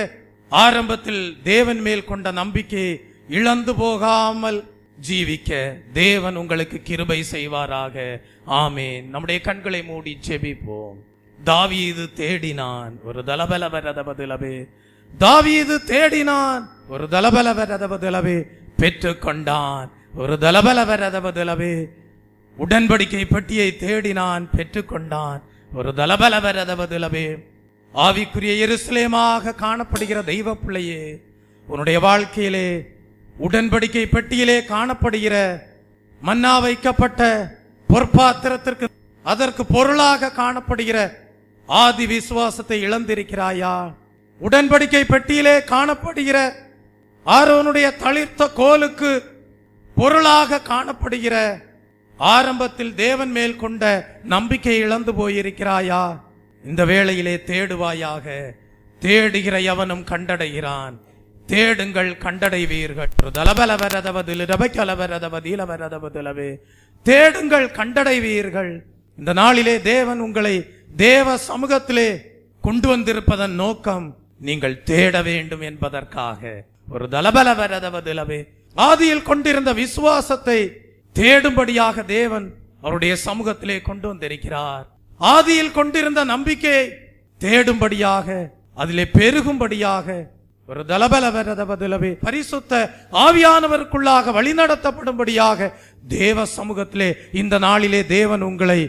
ஆரம்பத்தில் தேவன் மேல் கொண்ட நம்பிக்கையை இழந்து போகாமல் ஜீவிக்க தேவன் உங்களுக்கு கிருபை செய்வாராக. ஆமேன். நம்முடைய கண்களை மூடி ஜெபிப்போம். தாவீது தேடினான், ஒரு தலபலவே. தாவீது தேடினான், ஒரு தலபலவே பெற்றுக்கொண்டான். ஒரு தலபலவே உடன்படிக்கை பெட்டியை தேடினான், பெற்றுக்கொண்டான். ஒரு தலபலவே ஆவிக்குரிய எருசலேமாக காணப்படுகிற தெய்வ பிள்ளையே, உன்னுடைய வாழ்க்கையிலே உடன்படிக்கை பெட்டியிலே காணப்படுகிற மன்னா வைக்கப்பட்ட பொற்பாத்திரத்திற்கு அதற்கு பொருளாக காணப்படுகிற ஆதி விசுவாசத்தை இழந்திருக்கிறாயா? உடன்படிக்கை பெட்டியிலே காணப்படுகிற ஆரோனுடைய தளிர்த்த கோலுக்கு பொருளாக காணப்படுகிற ஆரம்பத்தில் தேவன் மேல் கொண்ட நம்பிக்கை இழந்து போயிருக்கிறாயா? இந்த வேளையிலே தேடுவாயாக. தேடுகிற எவனும் கண்டடைகிறான். தேடுங்கள், கண்டடைவீர்கள். தேடுங்கள், கண்டடைவீர்கள். இந்த நாளிலே தேவன் உங்களை தேவ சமூகத்திலே கொண்டு வந்திருப்பதன் நோக்கம் நீங்கள் தேட வேண்டும் என்பதற்காக. ஒரு தலபலவரதவதிலவே ஆதியில் கொண்டிருந்த விசுவாசத்தை தேடும்படியாக தேவன் அவருடைய சமூகத்திலே கொண்டு வந்திருக்கிறார். ஆதியில் கொண்டிருந்த நம்பிக்கையை தேடும்படியாக, அதிலே பெருகும்படியாக, ஒரு தலபலவரதவதிலவே பரிசுத்த ஆவியானவருக்குள்ளாக வழிநடத்தப்படும்படியாக தேவ சமூகத்திலே இந்த நாளிலே தேவன் உங்களை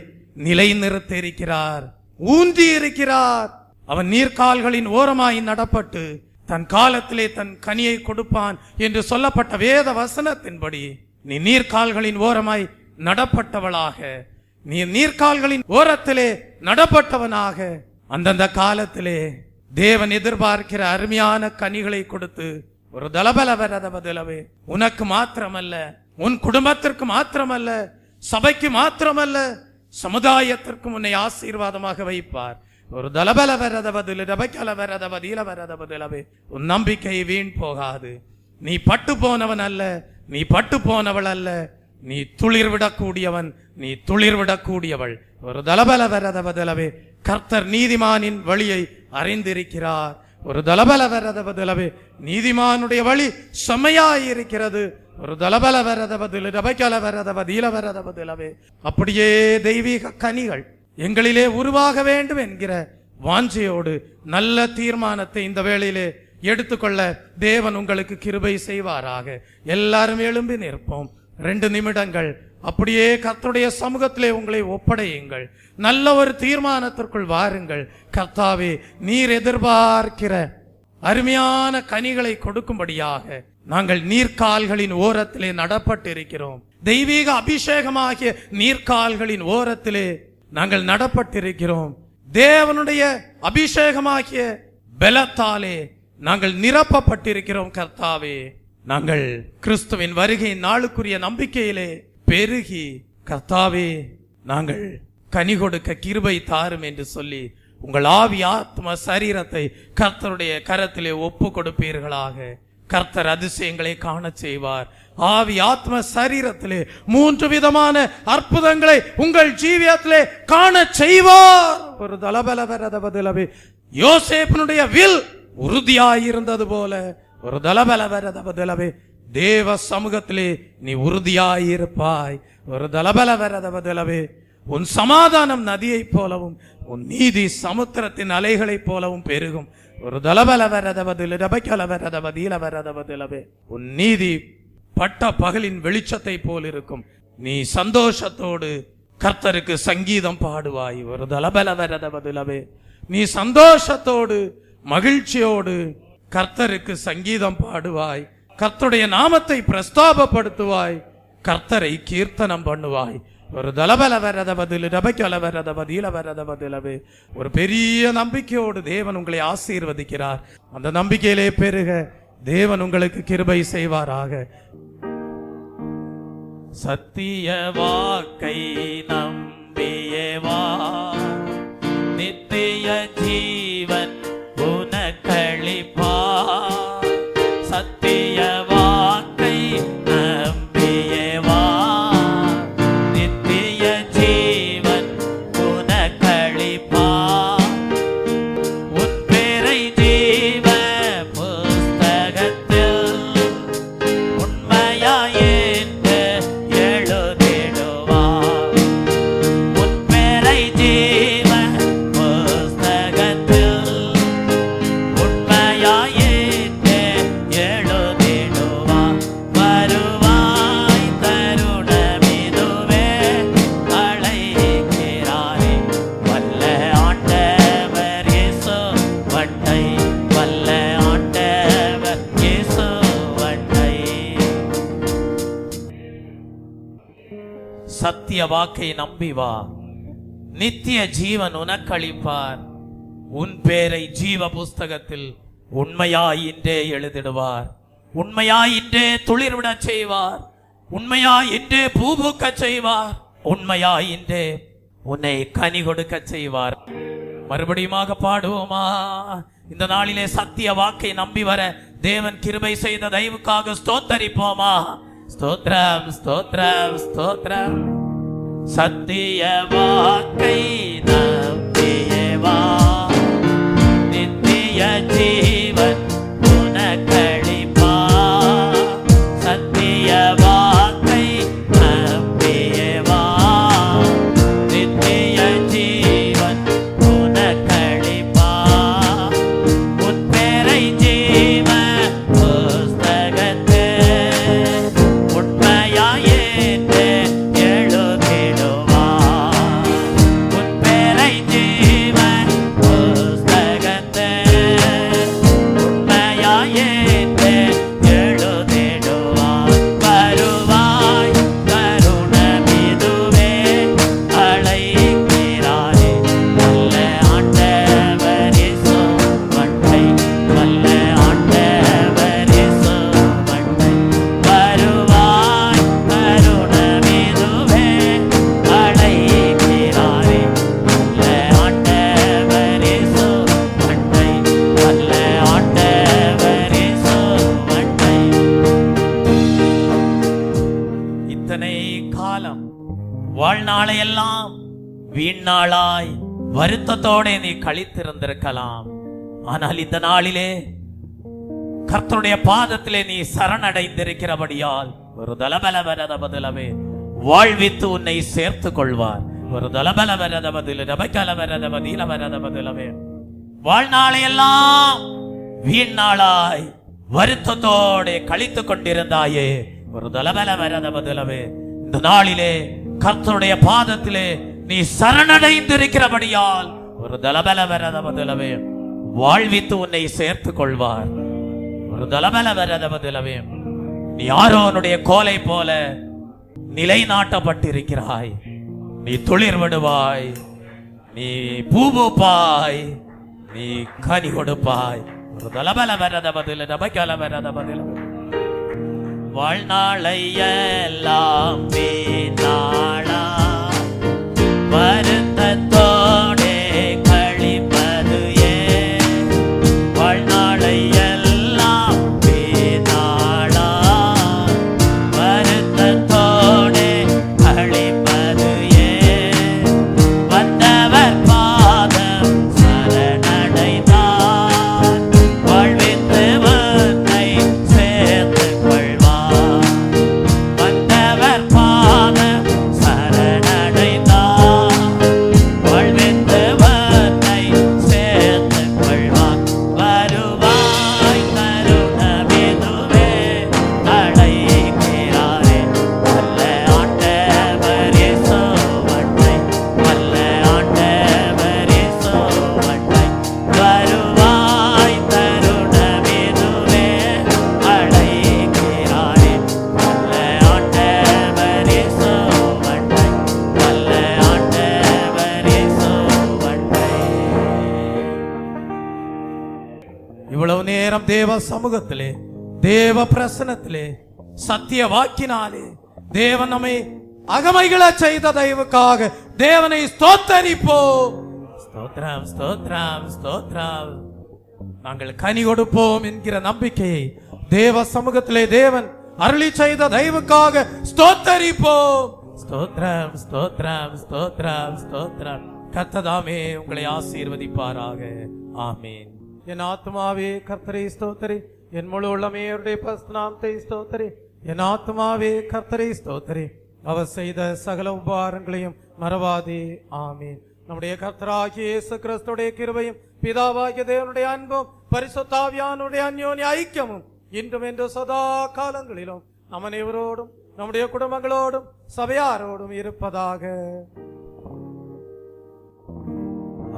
நிலைநிறுத்த இருக்கிறார், ஊன்றி இருக்கிறார். அவன் நீர்க்கால்களின் ஓரமாய் நடப்பட்டு தன் காலத்திலே தன் கனியை கொடுப்பான் என்று சொல்லப்பட்ட வேத வசனத்தின்படி நீ நீர்க்கால்களின் ஓரமாய் நடப்பட்டவளாக, நீ நீர்க்கால்களின் ஓரத்திலே நடப்பட்டவனாக அந்தந்த காலத்திலே தேவன் எதிர்பார்க்கிற அருமையான கனிகளை கொடுத்து ஒரு தலபலவரதவதிலவே உனக்கு மாத்திரமல்ல, உன் குடும்பத்திற்கு மாத்திரமல்ல, சபைக்கு மாத்திரமல்ல, சமுதாயத்திற்கும் உன்னை ஆசீர்வாதமாக வைப்பார். ஒரு தலபலவரதவதிலவே உன் நம்பிக்கை வீண் போகாது. நீ பட்டு போனவன் அல்ல, நீ பட்டு போனவள் அல்ல, நீ துளிர்விடக்கூடியவன், நீ துளிர்விடக்கூடியவள். ஒரு தலபலவரதவதிலவே கர்த்தர் நீதிமானின் வழியை அறிந்திருக்கிறார். ஒரு தலபலவரதவதிலவே நீதிமானுடைய வழி செம்மையாயிருக்கிறது. ஒரு தலபலவரதவதிலவே அப்படியே தெய்வீக கனிகள் எங்களிலே உருவாக வேண்டும் என்கிற வாஞ்சையோடு நல்ல தீர்மானத்தை இந்த வேளையிலே எடுத்துக்கொள்ள தேவன் உங்களுக்கு கிருபை செய்வாராக. எல்லாரும் எழும்பி நிற்போம். 2 நிமிடங்கள் அப்படியே கர்த்தருடைய சமூகத்திலே உங்களை ஒப்படையுங்கள். நல்ல ஒரு தீர்மானத்திற்குள் வாருங்கள். கர்த்தாவே, நீர் எதிர்பார்க்கிற அருமையான கனிகளை கொடுக்கும்படியாக நாங்கள் நீர்க்கால்களின் ஓரத்திலே நடப்பட்டு இருக்கிறோம். தெய்வீக அபிஷேகமாகிய நீர்க்கால்களின் ஓரத்திலே நாங்கள் நடப்பட்டிருக்கிறோம். தேவனுடைய அபிஷேகமாகிய பலத்தாலே நாங்கள் நிரப்பப்பட்டிருக்கிறோம். கர்த்தாவே, நாங்கள் கிறிஸ்துவின் வருகை நாளுக்குரிய நம்பிக்கையிலே பெருகி கர்த்தாவே நாங்கள் கனி கொடுக்க கிருபை தாரும் என்று சொல்லி உங்கள் ஆவி ஆத்ம சரீரத்தை கர்த்தருடைய கரத்திலே ஒப்பு கொடுப்பீர்களாக. கர்த்தர் அதிசயங்களை காண செய்வார். ஆவி ஆத்ம சரீரத்திலே 3 விதமான அற்புதங்களை உங்கள் ஜீவியத்திலே காண செய்வார். ஒரு தலபலவரதவதிலவே யோசேப்பினுடைய வில் உறுதியாயிருந்தது போல ஒரு தலபலவரதவதிலவே தேவ சமூகத்திலே நீ உறுதியாயிருப்பாய். ஒரு தலபலவரதவதிலவே உன் சமாதானம் நதியை போலவும் உன் நீதி சமுத்திரத்தின் அலைகளைப் போலவும் பெருகும். ஒரு தலபலவரதவதிலவே உன் நீதி பட்ட பகலின் வெளிச்சத்தை போல் இருக்கும். நீ சந்தோஷத்தோடு கர்த்தருக்கு சங்கீதம் பாடுவாய். ஒரு தலபலவரதவதிலவே நீ சந்தோஷத்தோடு மகிழ்ச்சியோடு கர்த்தருக்கு சங்கீதம் பாடுவாய். கர்த்தருடைய நாமத்தை பிரஸ்தாபப்படுத்துவாய். கர்த்தரை கீர்த்தனம் பண்ணுவாய். ஒரு தலபலவரதவதிலவே ஒரு பெரிய நம்பிக்கையோடு தேவன் உங்களை ஆசீர்வதிக்கிறார். அந்த நம்பிக்கையிலே பெருக தேவன் உங்களுக்கு கிருபை செய்வாராக. சத்திய வாக்கை நம்பியவா நித்திய ஜீவன் உனக்களிப்பா. சத்திய வாக்கை நம்பியவா நித்திய ஜீவன் உனக்களிப்பா. உன் பேரை ஜீவ புஸ்தகத்தில் உண்மையாயின்று எழுதிடுவார். உன் பேரை ஜீவ புஸ்தகத்தில் சத்திய வாக்கை நம்பி வா, நித்திய ஜீவன் உனக்களிப்பார். உன் பேரை ஜீவ புஸ்தகத்தில் உண்மையாய் இன்றே எழுதிடுவார். உண்மையாய் இன்றே துளிர்விட செய்வார். உண்மையாய் இன்றே பூபூக்க செய்வார். உண்மையாய் இன்றே உன்னை கனி கொடுக்க செய்வார். மறுபடியுமாக பாடுவோமா? இந்த நாளிலே சத்திய வாக்கை நம்பி வர தேவன் கிருபை செய்த தயவுக்காக ஸ்தோத்தரிப்போமா? ஸ்தோத்ரம், ஸ்தோத்ரம், ஸ்தோத்ரம். சத்திய வாக்கை நம்பியே வா, நித்திய ஜீவன் உனக்களிப்பார். சத்திய வாக்கை நம்பியே வா, நித்திய ஜீவன் உனக்களிப்பார். உன் பேரை ஜீவ புஸ்தகத்தில் உண்மையாயிற்றே எழுதிடுவார். உன் பேரை ஜீவ புஸ்தகத்தில் உண்மையாயிற்றே எழுதிடுவார். வருவாய் தருணமிதுவே அழைக்கிறாரே, நல்ல ஆண்டவர் இயேசு மண்டை, நல்ல ஆண்டவர் இயேசு மண்டை. வருவாய் தருணமிதுவே அழைக்கிறாரே, நல்ல ஆண்டவர் இயேசு மண்டை, நல்ல ஆண்டவர் இயேசு மண்டை. இத்தனை காலம் வாழ்நாளை எல்லாம் வீணாளாய் வருத்தத்தோட நீ கழித்திருந்திருக்கலாம். ஆனால் இந்த நாளிலே கர்த்தருடைய பாதத்திலே நீ சரணடைந்திருக்கிறபடியால் ஒரு தலபல வரத பதிலவே வாழ்வித்து உன்னை சேர்த்து கொள்வார். ஒரு தலபல வரத பதில் ரபக்கல வரத பதில வரத பதிலவே வாழ்நாளை எல்லாம் வீணாளாய் வருத்தத்தோட கழித்து கொண்டிருந்தாயே, ஒரு தலபல வரத பதிலவே இந்த நாளிலே கர்த்தருடைய பாதத்திலே நீ சரணடைந்திருக்கிறபடியால் ஒரு தலபல வரத பதிலவே வாழ்வித்து உன்னை சேர்த்து கொள்வார். ஒரு தலபல வரத பதிலவே நீ ஆரோனுடைய கோலை போல நிலைநாட்டப்பட்டிருக்கிறாய். நீ துளிர் விடுவாய், நீ பூபாய், நீ கனி கொடுப்பாய். ஒரு தலபல வரத பதில் ரபக்கல வரத பதில். வாழ்நாளை எல்லாம் வீணாளா வருத்தத்தோடே கழிப்பது ஏன்? வாழ்நாளை எல்லாம் வீணாளா வருத்தத்தோடே கழிப்பது ஏன்? வந்தவர் பாதம் சரணடைந்தார், வாழ்வித்து உன்னை சேர்த்து கொள்வார். வந்தவர் பாதம் சரணடைந்தார், வாழ்வித்து உன்னை சேர்த்து கொள்வார். வருவாய் தருணமிதுவே அழைக்கிறாரே, நல்ல ஆண்டவர் இயேசு மண்டை, நல்ல ஆண்டவர் இயேசு மண்டை. வருவாய் தருணமிதுவே அழைக்கிறாரே, நல்ல ஆண்டவர் இயேசு மண்டை, நல்ல ஆண்டவர் இயேசு மண்டை. இவ்வளவு நேரம் தேவ சமூகத்திலே, தேவ பிரசனத்திலே, சத்திய வாக்கினாலே தேவன் நம்மை அகமைகளை செய்த தயவுக்காக தேவனை ஸ்தோத்தரிப்போம். ஸ்தோத்ரம், ஸ்தோத்ரம், ஸ்தோத்ரம். நாங்கள் கனி கொடுப்போம் என்கிற நம்பிக்கையை தேவ சமூகத்திலே தேவன் அருளி செய்த தயவுக்காக ஸ்தோத்தரிப்போம். ஸ்தோத்ரம், ஸ்தோத்ரம், ஸ்தோத்ரம், ஸ்தோத்ரம். கர்த்ததாமே உங்களை ஆசீர்வதிப்பாராக. ஆமீன். என் ஆத்மாவே கர்த்தரை ஸ்தோத்தரி, என் முழு உள்ளமே அவருடைய பரிசுத்தநாமத்தை ஸ்தோத்தரி. என் ஆத்மாவே கர்த்தரை ஸ்தோத்தரி, அவர் செய்த சகல உபகாரங்களையும் மறவாதே. ஆமீன். நம்முடைய கர்த்தராகிய இயேசு கிறிஸ்துடைய கிருபையும் பிதாவாகிய தேவனுடைய அன்பும் பரிசுத்த ஆவியானுடைய அந்யோன்ய ஐக்கியமும் இன்றும் என்று சதா காலங்களிலும் நம் அனைவரோடும் நம்முடைய குடும்பங்களோடும் சபையாரோடும் இருப்பதாக.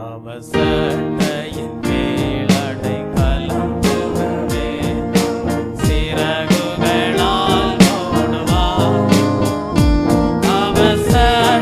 அவசட்டையின் மேலடை கலங்குகவே சிறகுகளால் மூடுவார். அவசர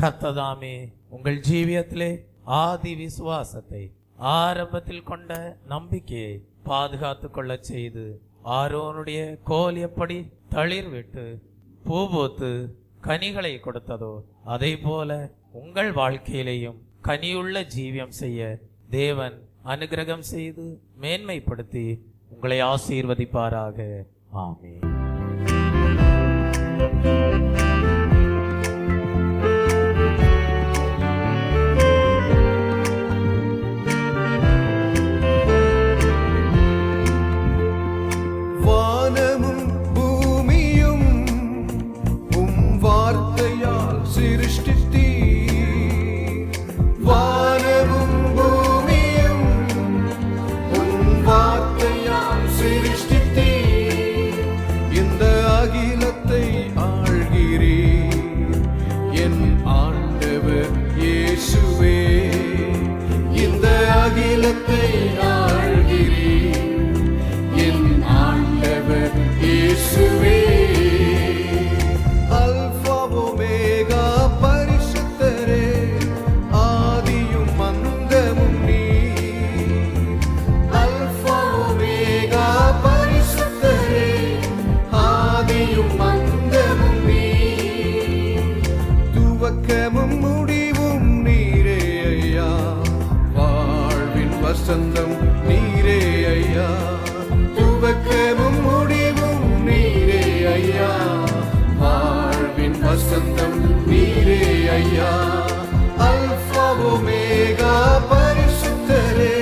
கர்த்ததாமே உங்கள் ஜீவியத்திலே ஆதி விசுவாசத்தை, ஆரம்பத்தில் கொண்ட நம்பிக்கையை பாதுகாத்துக் கொள்ள செய்து, ஆரோனுடைய கோல் எப்படி தளிர் விட்டு பூபோத்து கனிகளை கொடுத்ததோ அதே போல உங்கள் வாழ்க்கையிலேயும் கனியுள்ள ஜீவியம் செய்ய தேவன் அனுக்கிரகம் செய்து மேன்மைப்படுத்தி உங்களை ஆசீர்வதிப்பாராக. ஆமென். வானமும் பூமியும் உம் வார்த்தையால் சிருஷ்டித்தீர். வானமும் பூமியும் உம் வார்த்தையால் சிருஷ்டித்தீர். இந்த அகிலத்தை ஆள்கிறீர் என் ஆண்டவர் இயேசுவே. இந்த அகிலத்தை ஆள்கிறீர் என் ஆண்டவர் இயேசுவே. அல்பா ஒமேகா பரிசுத்தரே, ஆதியும் அந்தமும் நீர். அல்பா ஒமேகா பரிசுத்தரே, ஆதியும் அந்தமும் நீர். துவக்கமும் முடிவும் நீரே ஐயா, வாழ்வின் வசந்தம் நீரே ஐயா. துவக்கமும் முடிவும் நீரே ஐயா, வாழ்வின் வசந்தம் நீரே ஐயா. அல்பா ஒமேகா பரிசுத்தரே,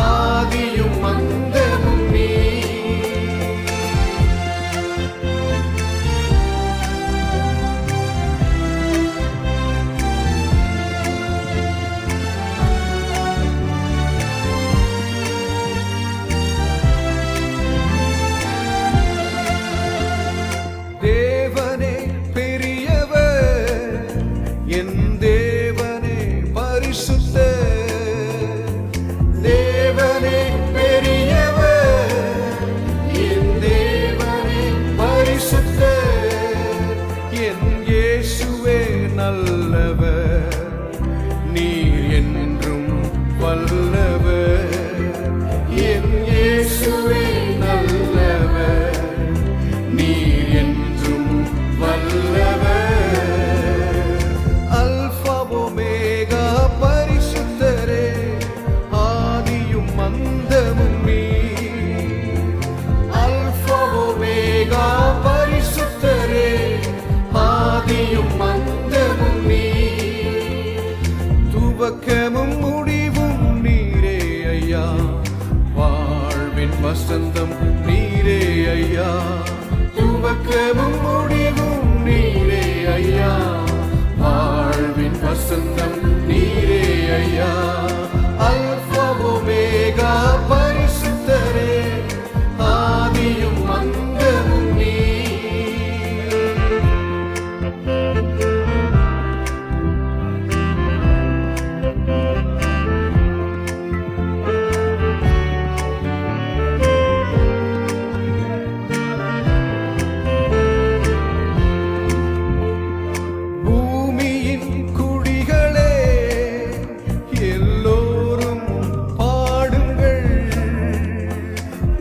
ஆதியும் அந்தமும் நீர். தேவனே பெரியவர், என் தேவனே பரிசுத்தர். தேவனே பெரியவர், என் தேவனே பரிசுத்தர். என் இயேசுவே நல்லவர், நீர் என்றும் வல்லவர். என் இயேசுவே நல்லவர், நீர் என்றும் வல்லவர். அல்பா ஒமேகா பரிசுத்தரே, ஆதியும் அந்தமும் நீர். அல்பா ஒமேகா பரிசுத்தரே, ஆதியும் அந்தமும் நீர். துவக்கமும் முடிவும் நீரே ஐயா, வாழ்வின் வசந்தம் நீரே ஐயா. துவக்கமும் முடிவும் நீரே ஐயா, வாழ்வின் வசந்தம் நீரே ஐயா. அல்பா ஒமேகா பரிசுத்தரே, ஆதியும் அந்தமும் நீர். பூமியின் குடிகளே, எல்லோரும் பாடுங்கள்.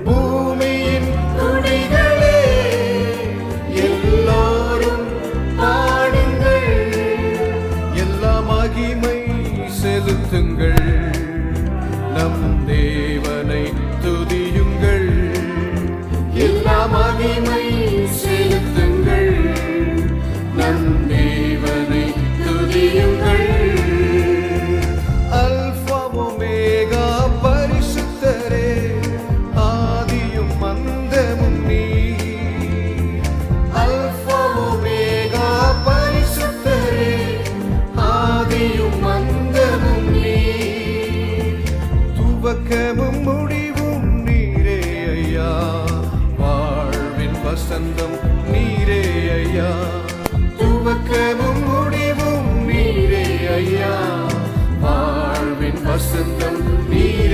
பூமியின் குடிகளே, எல்லோரும் பாடுங்கள். எல்லா மகிமை செலுத்துங்கள், நம் தேவனை துதியுங்கள். எல்லா மகிமை செலுத்துங்கள், நம் தேவனை துதியுங்கள். அல்பா ஒமேகா பரிசுத்தரே, ஆதியும் அந்தமும் நீர். அல்பா ஒமேகா பரிசுத்தரே, ஆதியும் அந்தமும் நீர். துவக்கமும் முடிவும் நீரே ஐயா, வாழ்வின் வசந்தம் நீரே ஐயா. துவக்கமும் முடிவும் நீரே ஐயா, வாழ்வின் வசந்தம் நீரே